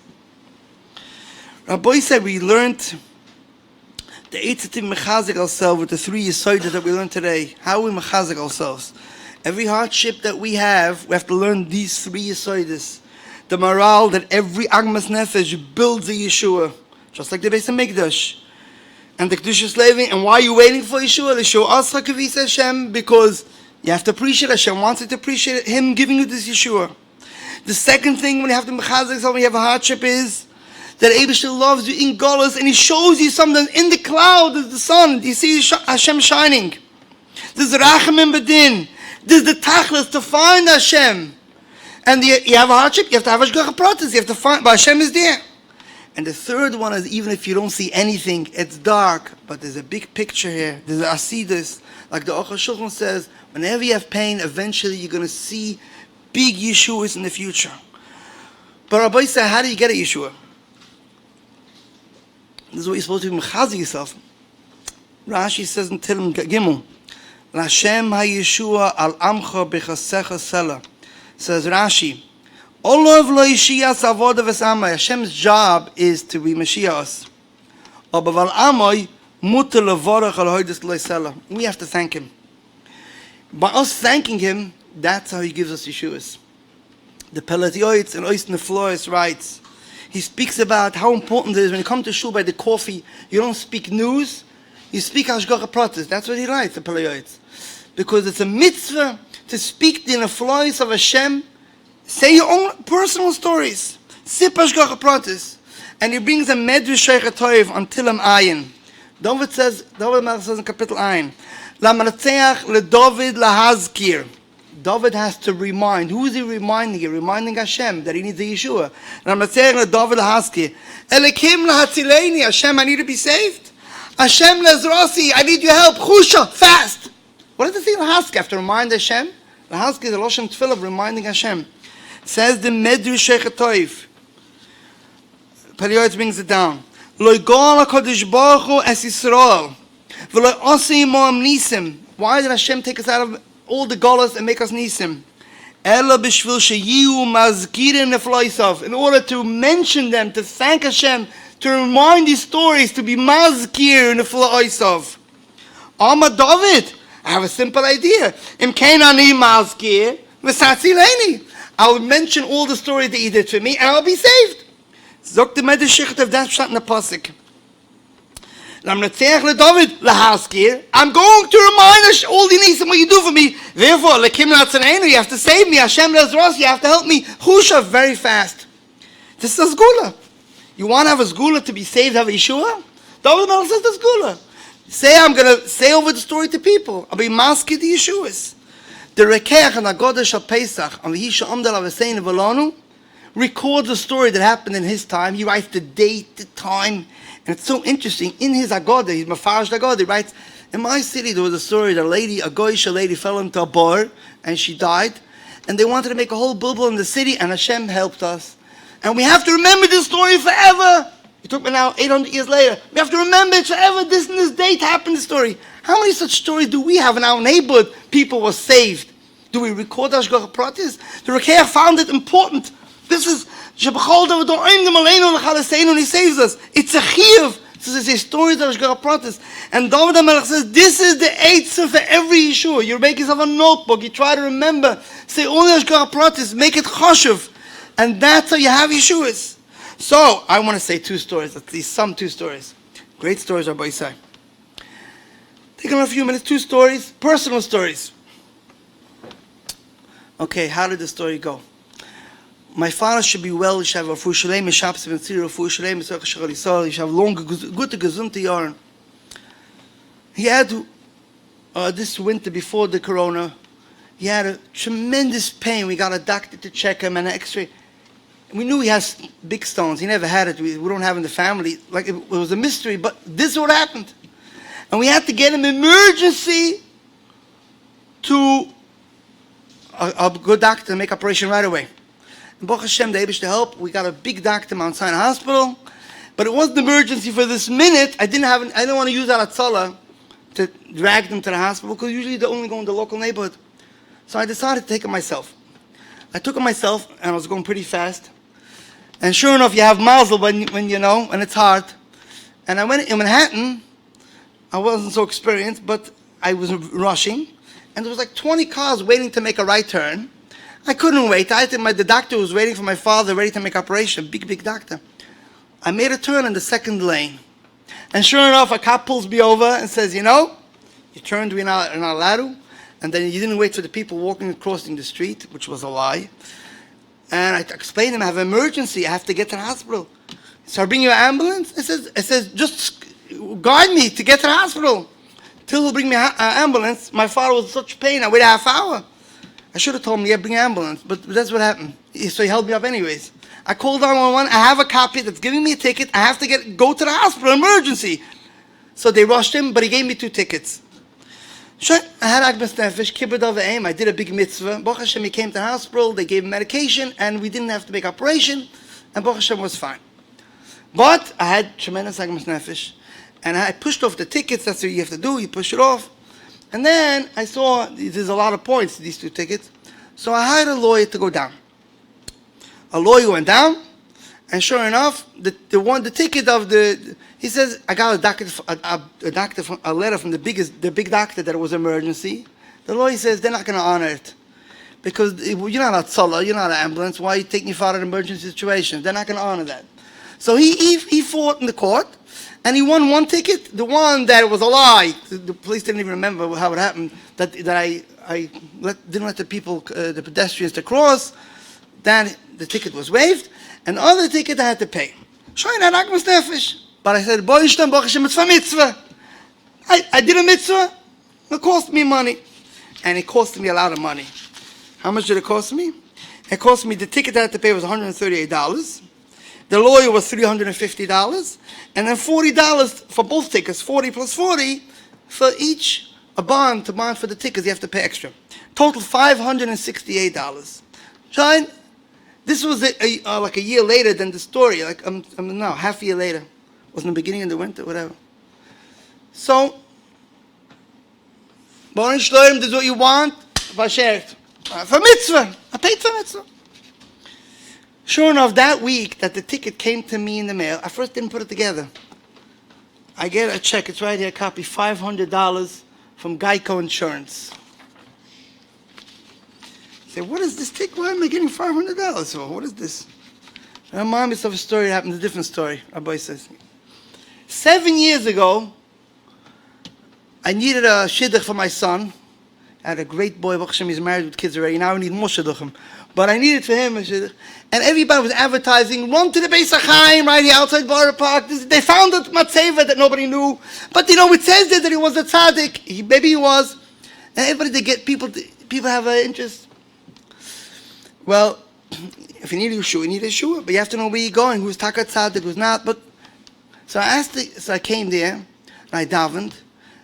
Rabbi said we learned the Eitzatim mechazik ourselves with the three Yisoidas that we learned today. How we mechazik ourselves. Every hardship that we have to learn these three Yisoidas. The morale that every Agmas Nefesh builds a Yeshua. Just like the Beis HaMikdash. And the Kaddish is living. And why are you waiting for Yeshua? Yeshua Ascha Kavis Hashem. Because you have to appreciate Hashem. Wants you to appreciate Him giving you this Yeshua. The second thing when you have to mechazik, when you have a hardship, is that Eibush loves you in Golos, and He shows you something in the cloud. There's the sun. You see Hashem shining. There's the Rachamim Bedin. There's the Tachlis to find Hashem. And you have a hardship, you have to have Hashgacha Pratis. You have to find, but Hashem is there. And the third one is, even if you don't see anything, it's dark, but there's a big picture here. There's an Asidus. Like the Aruch HaShulchan says, whenever you have pain, eventually you're going to see big Yeshuas in the future. But Rabbi said, how do you get a Yeshua? This is what you're supposed to be mechazi yourself. Rashi says in Tehillim Gimel, L'Hashem ha-Yeshua al amcha b'chasecha sela. Says Rashi, Olav lo yishiyas avoda v'samai. Hashem's job is to be Mashiach. Abaval amoi muter levorach al hoides lo sela. We have to thank him. By us thanking him, that's how he gives us Yeshuas. The Pelet Yoitz and Ois Neflois writes, he speaks about how important it is when you come to shul by the coffee, you don't speak news, you speak Hashgacha Pratis. That's what he writes, the Pelet Yoitz. Because it's a mitzvah to speak the Neflois of Hashem, say your own personal stories. Sip Hashgacha Pratis. And he brings a Medrash Sheikh Toiv on Tilam Ayin. Dovid Melech says in Kapitel Ayin, Lamanatzeach le Dovid lahazkir. Dovid has to remind. Who is he reminding? He's reminding Hashem that he needs a Yeshua. Lamanatzeach le Dovid lahazkir. Elekim lahatzileni. Hashem, I need to be saved. Hashem lezrosi. I need your help. Chusha, fast. What does it say lahazkir? Have to remind Hashem? Lahazkir is the Loshem Tefillah of reminding Hashem. Says the Medrash Sheikh Toiv. Periods brings it down. Lo yigol HaKadosh Baruch Hu es Yisrael. Why did Hashem take us out of all the golas and make us nisim? In order to mention them, to thank Hashem, to remind these stories, to be mazkir nefloisav. Amma Dovid, I have a simple idea. I will mention all the stories that he did for me, and I'll be saved. Zok the Medrash Sheikh of that pshat in the pasuk. I'm going to remind us all the nisim what you do for me. Therefore, you have to save me. Hashem lezros, you have to help me. Chusha, very fast. This is a zgula. You want to have a zgula to be saved, have a Yeshua? Dovid Melech says the zgula. Say, I'm going to say over the story to people. I'll be maski the Yeshuas. The Rekeach and Agodah Shal Pesach, and V'hisha Omdal Avesein V'lonu, records a story that happened in his time. He writes the date, the time. And it's so interesting. In his Agodah, he's Mefarish Agodah, he writes, in my city there was a story that a Goyisha lady fell into a bar and she died. And they wanted to make a whole bubble in the city and Hashem helped us. And we have to remember this story forever. It took me now 800 years later. We have to remember it forever. This and this date happened, this story. How many such stories do we have in our neighborhood? People were saved. Do we record Hashgacha Pratis? The Rekeach found it important. This is and he saves us. It's a chiyuv. This is a story of Hashgacha Pratis. And Dovid Melech says, this is the eitzah for every Yeshua. You make yourself a notebook. You try to remember. Say all the Hashgacha Pratis. Make it choshev. And that's how you have Yeshuas. So, I want to say two stories. At least some two stories. Great stories, Rabbi Elozer. Take a few minutes. Two stories. Personal stories. Okay, how did the story go? My father should be well. He should have a refuah shalem. He should have long, good, gesunde Jahren. He had this winter before the corona. He had a tremendous pain. We got a doctor to check him and an X-ray. We knew he has big stones. He never had it. We don't have it in the family. Like it was a mystery. But this is what happened, and we had to get him emergency to a good doctor to make operation right away. Baruch Hashem, the Eibush to help. We got a big doctor, Mount Sinai Hospital, but it wasn't emergency for this minute. I didn't want to use that atzala to drag them to the hospital because usually they only go in the local neighborhood. So I decided to take it myself. I took it myself, and I was going pretty fast. And sure enough, you have mazel when you know, and it's hard. And I went in Manhattan. I wasn't so experienced, but I was rushing, and there was like 20 cars waiting to make a right turn. I couldn't wait. The doctor was waiting for my father, ready to make operation. Big doctor. I made a turn in the second lane. And sure enough, a cop pulls me over and says, you turned, we're not allowed to. And then you didn't wait for the people walking and crossing the street, which was a lie. And I explained to him, I have an emergency. I have to get to the hospital. So I bring you an ambulance? It says, just guide me to get to the hospital. Till he'll bring me an ambulance. My father was in such pain. I waited a half hour. I should have told him, bring an ambulance, but that's what happened. So he held me up anyways. I called 911. I have a copy that's giving me a ticket. I have to go to the hospital, emergency. So they rushed him, but he gave me 2 tickets. I had Alchemist nefesh, kibbud of aim. I did a big mitzvah. Baruch Hashem, he came to the hospital. They gave him medication, and we didn't have to make operation. And Baruch Hashem was fine. But I had tremendous Alchemist nefesh, and I pushed off the tickets. That's what you have to do. You push it off. And then I saw there's a lot of points to these 2 tickets. So I hired a lawyer to go down. A lawyer went down, and sure enough, the ticket of he says, I got a letter from the big doctor that it was emergency. The lawyer says, they're not going to honor it. Because you're not a tzala, you're not an ambulance. Why are you taking your father in an emergency situation? They're not going to honor that. So he fought in the court, and he won 1 ticket. The one that was a lie, the police didn't even remember how it happened, that I didn't let the pedestrians to cross. Then the ticket was waived, and the other ticket I had to pay. Shoin had Alchemist nefesh. But I said, Boy, Hashem, Baruch Hashem, it's for mitzvah. I did a mitzvah. It cost me money. And it cost me a lot of money. How much did it cost me? It cost me, the ticket I had to pay was $138. The lawyer was $350. And then $40 for both tickets, 40 plus 40, for each, to bond for the tickets, you have to pay extra. Total $568. Shine, this was like a year later than the story, no, half a year later. It was in the beginning of the winter, whatever. So, Baruch Shloim, this is what you want, Vasher. For mitzvah. I paid for mitzvah. Sure enough, that week that the ticket came to me in the mail, I first didn't put it together. I get a check, it's right here, a copy, $500 from Geico Insurance. I say, what is this ticket? Why am I getting $500 for? What is this? Remind me of a story that happened, a different story, Rabbi says. 7 years ago, I needed a shidduch for my son. I had a great boy, Baruch Hashem, he's married with kids already. Now I need more shidduchim. But I needed for him a shidduch. And everybody was advertising, run to the Beis HaChaim, right here outside Borough Park. They found a matzeva that nobody knew. But it says there that he was a tzaddik. Maybe he was. And everybody, people have an interest. Well, if you need a yeshua, you need a yeshua. But you have to know where you're going, who's taka tzaddik, who's not. But so I came there, and I davened.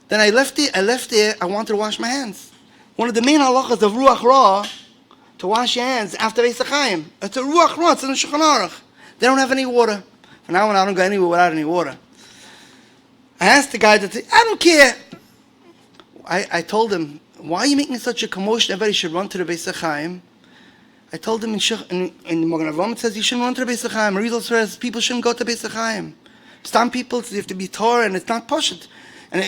Then I left there, I wanted to wash my hands. One of the main halachas of Ruach Ra, to wash your hands after Beis HaChaim. It's a Ruach Ra, it's in the Shulchan Aruch. They don't have any water. From now on, I don't go anywhere without any water. I asked the guy, I don't care. I told him, why are you making such a commotion? Everybody should run to the Beis HaChaim. I told him in Magen Avraham, it says you shouldn't run to the Beis HaChaim. Rabbi Elozer says people shouldn't go to Beis HaChaim. Some people, you have to be Torah, and it's not Poshet. And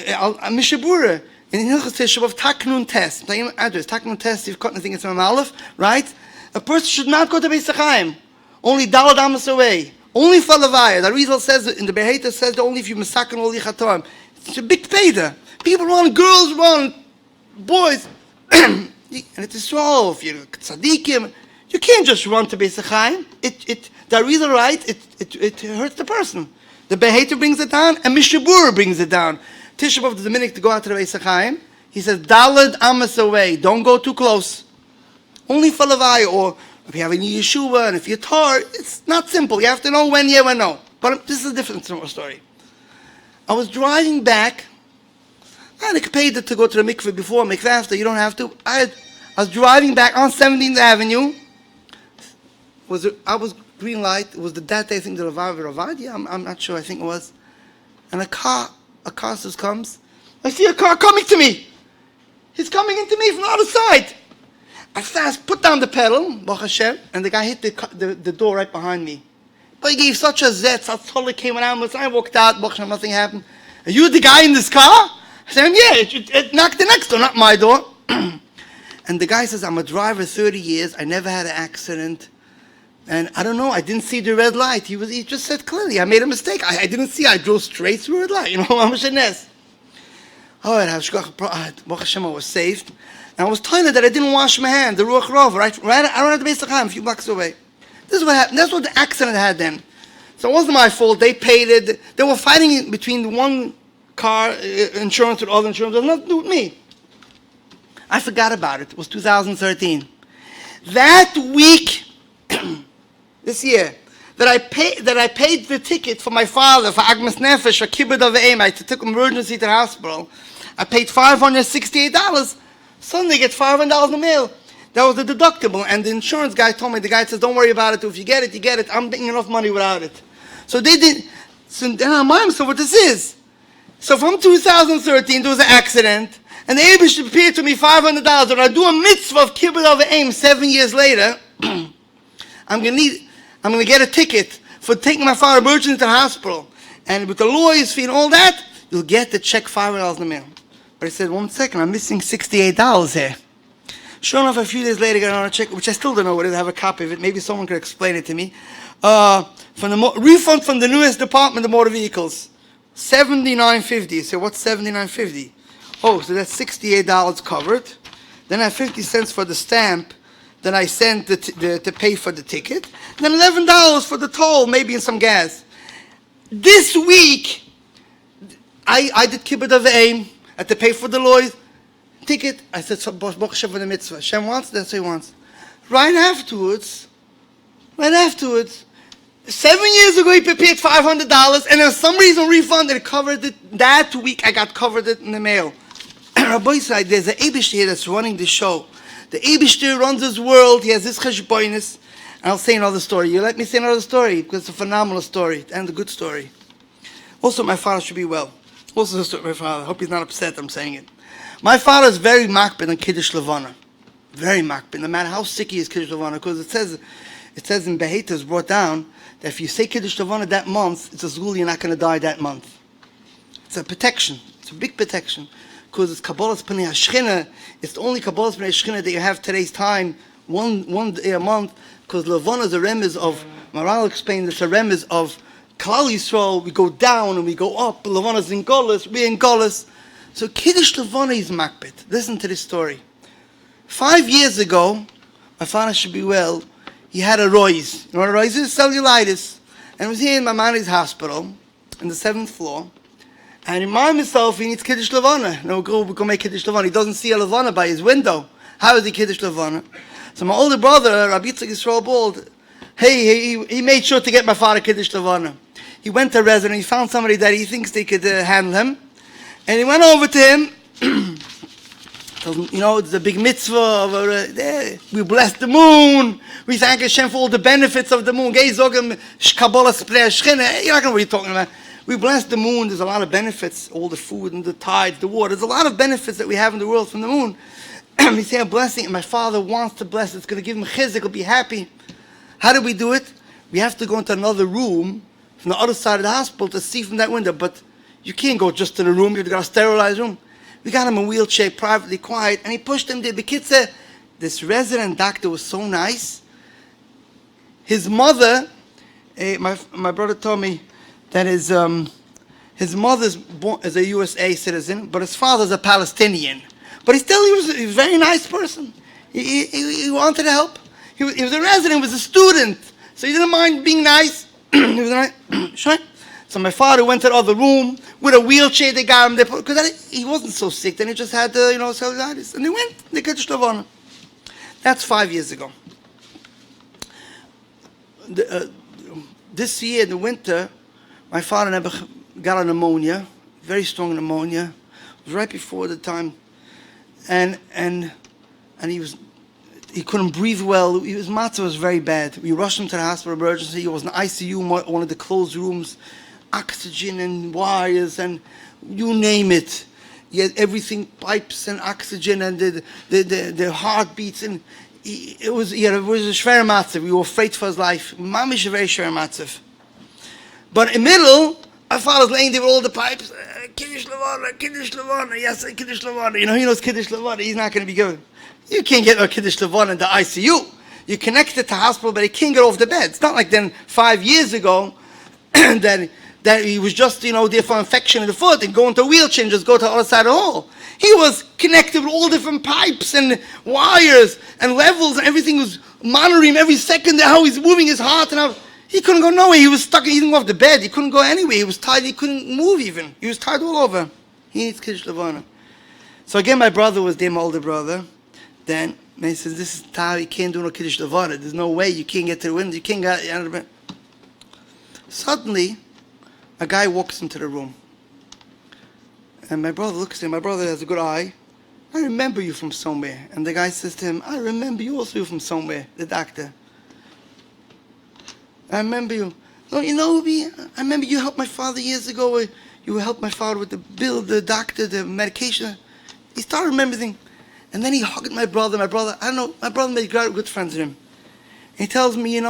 Mishabura, in Hilchos Teshuvah of Taknun Test, Taknun Test, you've cut nothing, it's an Aleph, right? A person should not go to Beis HaChaim. Only Dalad Amos away. Only for Levaya. The Rizal says, in the Beheita says, that only if you Masakan all Yichatoim. It's a big payda. People run, girls run, boys. And it is so, if you're tzaddikim, you can't just run to Beis HaChaim. The Rizal right, it hurts the person. The Beheita brings it down, and Mishabura brings it down. Tisha B'Av, the Dominic, to go out to the Beis HaChaim, he says, Dalad Amos away, don't go too close. Only for Levaya, or if you have any Yeshua, and if you're Tar, it's not simple. You have to know when, yeah, when, no. But this is a different story. I was driving back. I had a kpeda to go to the mikveh before, mikveh after, you don't have to. I was driving back on 17th Avenue. I was green light. It was that day, I think, the Ravadia. I'm not sure, I think it was. And a car just comes. I see a car coming to me. He's coming into me from the other side. I fast put down the pedal, Baruch Hashem, and the guy hit the door right behind me. But he gave such a zet, such totally came around. I walked out, Baruch Hashem, nothing happened. Are you the guy in this car? I said, yeah, it knocked the next door, not my door. And the guy says, I'm a driver 30 years, I never had an accident. And I don't know, I didn't see the red light. He just said clearly, I made a mistake. I didn't see, I drove straight through a red light. I'm a shenes. All right, Baruch Hashem, I was saved. And I was telling her that I didn't wash my hands, the Ruach Rov, right around the Beis HaChaim, a few blocks away. This is what happened. That's what the accident had then. So it wasn't my fault. They paid it. They were fighting between one car insurance and other insurance. It had nothing to do with me. I forgot about it. It was 2013. That week, this year, that I paid the ticket for my father for Agmas Nefesh, for Kibbud of Aim. I took emergency to the hospital. I paid $568. Suddenly I get $500 in the mail. That was the deductible. And the insurance guy told me, the guy says, don't worry about it. If you get it, you get it. I'm making enough money without it. So they did. So then I remind myself what this is. So from 2013, there was an accident, and the Abish prepared to me $500. When I do a mitzvah of kibbutz of aim 7 years later, I'm gonna get a ticket for taking my father emergency to the hospital, and with the lawyers fee and all that, you'll get the check $500 in the mail. But I said, 1 second, I'm missing $68 here. Sure enough, a few days later, I got another check, which I still don't know what it is. I have a copy of it. Maybe someone could explain it to me. From the refund from the newest Department of Motor Vehicles, $79.50. So what's $79.50? Oh, so that's $68 covered. Then I have 50 cents for the stamp that I sent to pay for the ticket. Then $11 for the toll, maybe in some gas. This week, I did kibbutz of aim. I had to pay for the lawyers. Ticket. I said, Baruch Hashem for the mitzvah. Hashem wants, that's what he wants. Right afterwards, 7 years ago he prepared $500, and then some reason refunded it, covered it. That week I got covered it in the mail. Rabbi said, there's an Eibush here that's running the show. The Eibush runs his world. He has this cheshbonis. And I'll say another story. You let me say another story because it's a phenomenal story and a good story. Also, my father should be well. Also, my father. I hope he's not upset I'm saying it. My father is very makbid on Kiddush Levana. Very makbid. No matter how sick he is, Kiddush Levana. Because it says in Beheta, it's brought down, that if you say Kiddush Levana that month, it's a zul, you're not going to die that month. It's a protection. It's a big protection. Because it's Kabbalah's Pnei HaShechina. It's the only Kabbalah's Pnei HaShechina that you have today's time, one day a month. Because Levana is a remez of, Maral explained, it's a remez of Klal Yisrael. We go down and we go up. Levana is in Golas, we're in Golas. So Kiddush Levana is makbid. Listen to this story. 5 years ago, my father should be well, he had a roise. You know what a roise is? Cellulitis. And he was here in my mom's hospital, on the 7th floor. And he reminded himself he needs Kiddush Levana. No, we go make Kiddush Levana. He doesn't see a Levana by his window. How is he Kiddush Levana? So my older brother, Rabbi Yisrael Bald, he made sure to get my father Kiddush Levana. He went to a resident, he found somebody that he thinks they could handle him. And he went over to him. You know, it's a big mitzvah. We bless the moon. We thank Hashem for all the benefits of the moon. You're not going to know what you're talking about. We bless the moon. There's a lot of benefits. All the food and the tides, the water. There's a lot of benefits that we have in the world from the moon. He's saying a blessing. And my father wants to bless it. It's going to give him chizuk. He'll be happy. How do we do it? We have to go into another room from the other side of the hospital to see from that window. But you can't go just to the room. You've got a sterilized room. We got him in a wheelchair, privately, quiet, and he pushed him there. The kid said, this resident doctor was so nice. His mother, my brother told me that his mother's born as a USA citizen, but his father's a Palestinian. But he was a very nice person. He wanted to help. He was a resident, he was a student, so he didn't mind being nice. He was nice. Sure. So my father went to the other room with a wheelchair. They got him there because he wasn't so sick. Then he just had cellulitis, and they went. They got Shlavana. That's 5 years ago. This year in the winter, my father never got a pneumonia, very strong pneumonia. It was right before the time, and he couldn't breathe well. His matzah was very bad. We rushed him to the hospital emergency. He was in the ICU, one of the closed rooms. Oxygen and wires and you name it. He had everything, pipes and oxygen and the heartbeats, and it was a shver matzav. We were afraid for his life. Mamish a very shver matzav. But in the middle, my father's laying there with all the pipes. Kiddush Levana, yes, Kiddush Levana. You know, he knows Kiddush Levana. He's not going to be good. You can't get a Kiddush Levana in the ICU. You're connected to hospital, but he can't get off the bed. It's not like then 5 years ago that he was just, there for infection in the foot and go into a wheelchair and just go to the other side of the hall. He was connected with all different pipes and wires and levels, and everything was monitoring him every second how he's moving his heart. And he couldn't go nowhere. He was stuck. He didn't go off the bed. He couldn't go anywhere. He was tired. He couldn't move even. He was tired all over. He needs Kiddush Levana. So again, my brother was there, my older brother. Then he says, this is tired. You can't do no Kiddush Levana. There's no way. You can't get to the window. You can't get out of the bed. Suddenly, a guy walks into the room. And my brother looks at him. My brother has a good eye. I remember you from somewhere. And the guy says to him, I remember you also from somewhere, the doctor. I remember you. Don't you know me? I remember you helped my father years ago. You helped my father with the bill, the doctor, the medication. He started remembering. And then he hugged my brother. My brother, I don't know, my brother made good friends with him. And he tells me,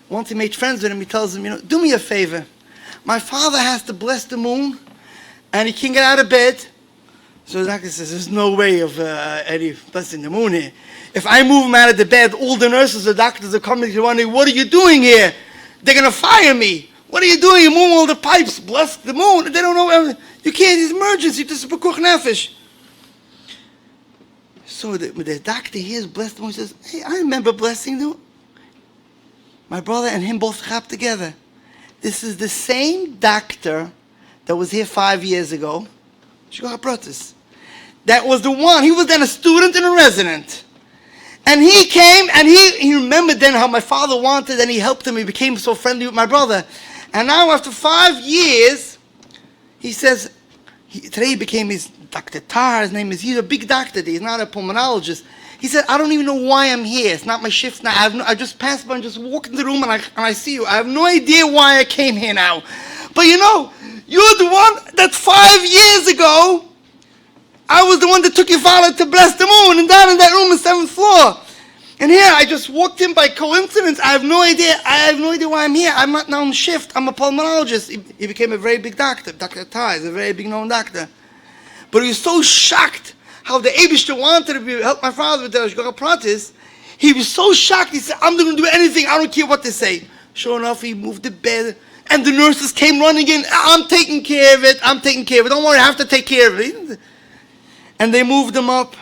once he made friends with him, he tells him, do me a favor. My father has to bless the moon, and he can't get out of bed. So the doctor says, there's no way of Eddie blessing the moon here. If I move him out of the bed, all the nurses, the doctors are coming to wondering, what are you doing here? They're going to fire me. What are you doing? You move all the pipes, bless the moon. They don't know. You can't, it's emergency. This is Bekuch Nefesh. So the doctor hears bless the moon. He says, hey, I remember blessing the moon. My brother and him both got together. This is the same doctor that was here 5 years ago. That was the one. He was then a student and a resident. And he came and he remembered then how my father wanted, and he helped him. He became so friendly with my brother. And now after 5 years, he says, today he became his Dr. Tar. His name is, he's a big doctor. He's not a pulmonologist. He said, I don't even know why I'm here. It's not my shift now. I just passed by and just walked in the room and I see you. I have no idea why I came here now. But you're the one that 5 years ago, I was the one that took your father to bless the moon and down in that room on the 7th floor. And here, I just walked in by coincidence. I have no idea why I'm here. I'm not now on shift. I'm a pulmonologist. He became a very big doctor. Dr. Tai is a very big known doctor. But he was so shocked how the Eibishter wanted to help my father with the Hashgacha Pratis. He was so shocked. He said, I'm going to do anything. I don't care what they say. Sure enough, he moved the bed. And the nurses came running in. I'm taking care of it. Don't worry, I have to take care of it. And they moved him up.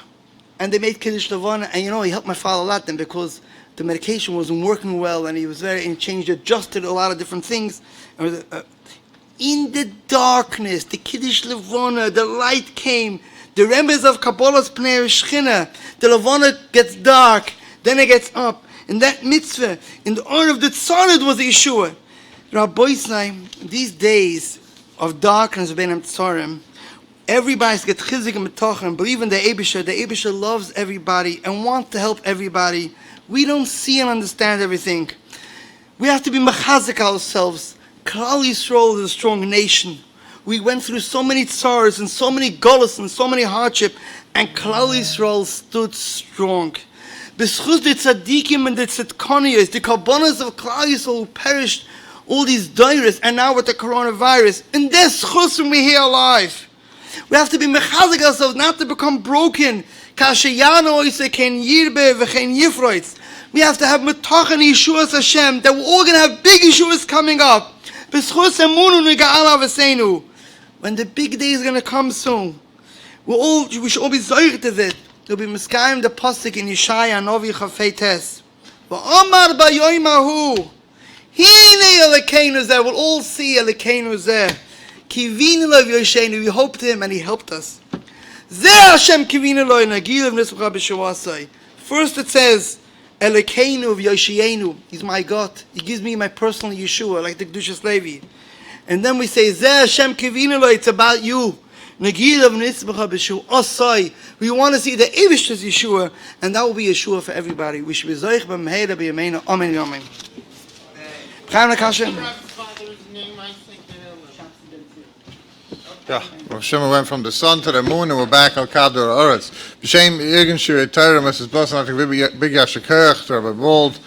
And they made Kaddish Levana. And he helped my father a lot then, because the medication wasn't working well. And he was adjusted a lot of different things. In the darkness, the Kaddish Levana, the light came. The remez of Kabbalah's Pnei Shechina. The Levana gets dark. Then it gets up. In that mitzvah, in the honor of the Tzarad was the Yeshua. Rabbi Elozer, these days of darkness of Bein Tzarim, everybody's get chizik and metochen, believe in the Eibusher. The Eibusher loves everybody and wants to help everybody. We don't see and understand everything. We have to be mechazik ourselves. Klal Yisrael is a strong nation. We went through so many tzars and so many gullus and so many hardship, and Klal Yisrael stood strong. B'schus the tzaddikim and the tzedkoniyos, the karbonos of Klal Yisrael who perished, all these dairis, and now with the coronavirus, and there's schus when we're here alive. We have to be mechazik ourselves, not to become broken. We have to have metochen Yeshuas Hashem, that we're all going to have big Yeshuas coming up. When the big day is going to come soon, we should all be zoich to it. There'll be miskayim the pasuk in Yeshaya Novi Chafei Tes. V'omar b'yoyim hahu, hine Elokeinu zeh. We'll all see Elokeinu zeh. Kivinu lo v'yoshenu. We hoped him and he helped us. Zeh Hashem kivinu lo nagilav nisbcha b'shavasai. First it says Elokeinu v'yoshienu. He's my God. He gives me my personal Yeshua, like the Kedushas Levi. And then we say Zeh Hashem kivinu lo. It's about you. Nagilav nisbcha b'shavasai. We want to see the Eibishter's Yeshua, and that will be Yeshua for everybody. We should be zoich b'mheira b'yameinu. Amen. Amen. Chaim Nakashem. Yeah, Hashem went from the sun to the moon, and we're back al Kador Oretz. B'shem Irgen Shir Torah, Mrs. Blossom, I think big Yashikirch, Rabbi Bold,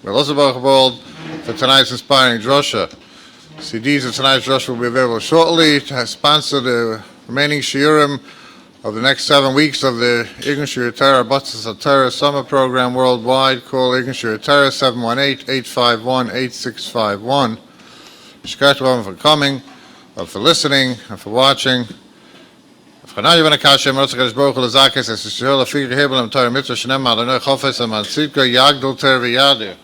Rabbi Elozer Bold, for tonight's inspiring drasha. CDs of tonight's drasha will be available shortly to sponsor the remaining shiurim of the next 7 weeks of the Irgen Shir Torah Batzas HaTorah summer program worldwide. Call Irgen Shir Torah 718-851-8651. Shkart everyone for coming, for listening, and for watching. For now, you're going to catch him. Let's get Baruch Lazakis as Yisrael Afir Hebel and Torah Mitzvah Shnem Adonai Chofetz and Matzidka Yagdol Ter V'Yadir.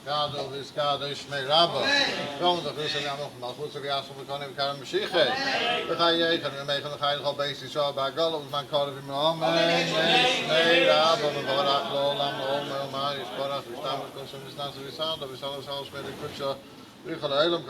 Gadol V'Skadol Shmei Rabbo. Kom doch wissen wir noch mal gut so wie aus von können wir kann Mashiach. Wir gehen hier können wir mit der Heilige Geist so bei Gal und man kann wir Amen. Shmei Rabbo und Barak Lo Lam Lo Mal ist Barak wir stammen können wir sagen wir sollen uns mit der Kutsche wir gehen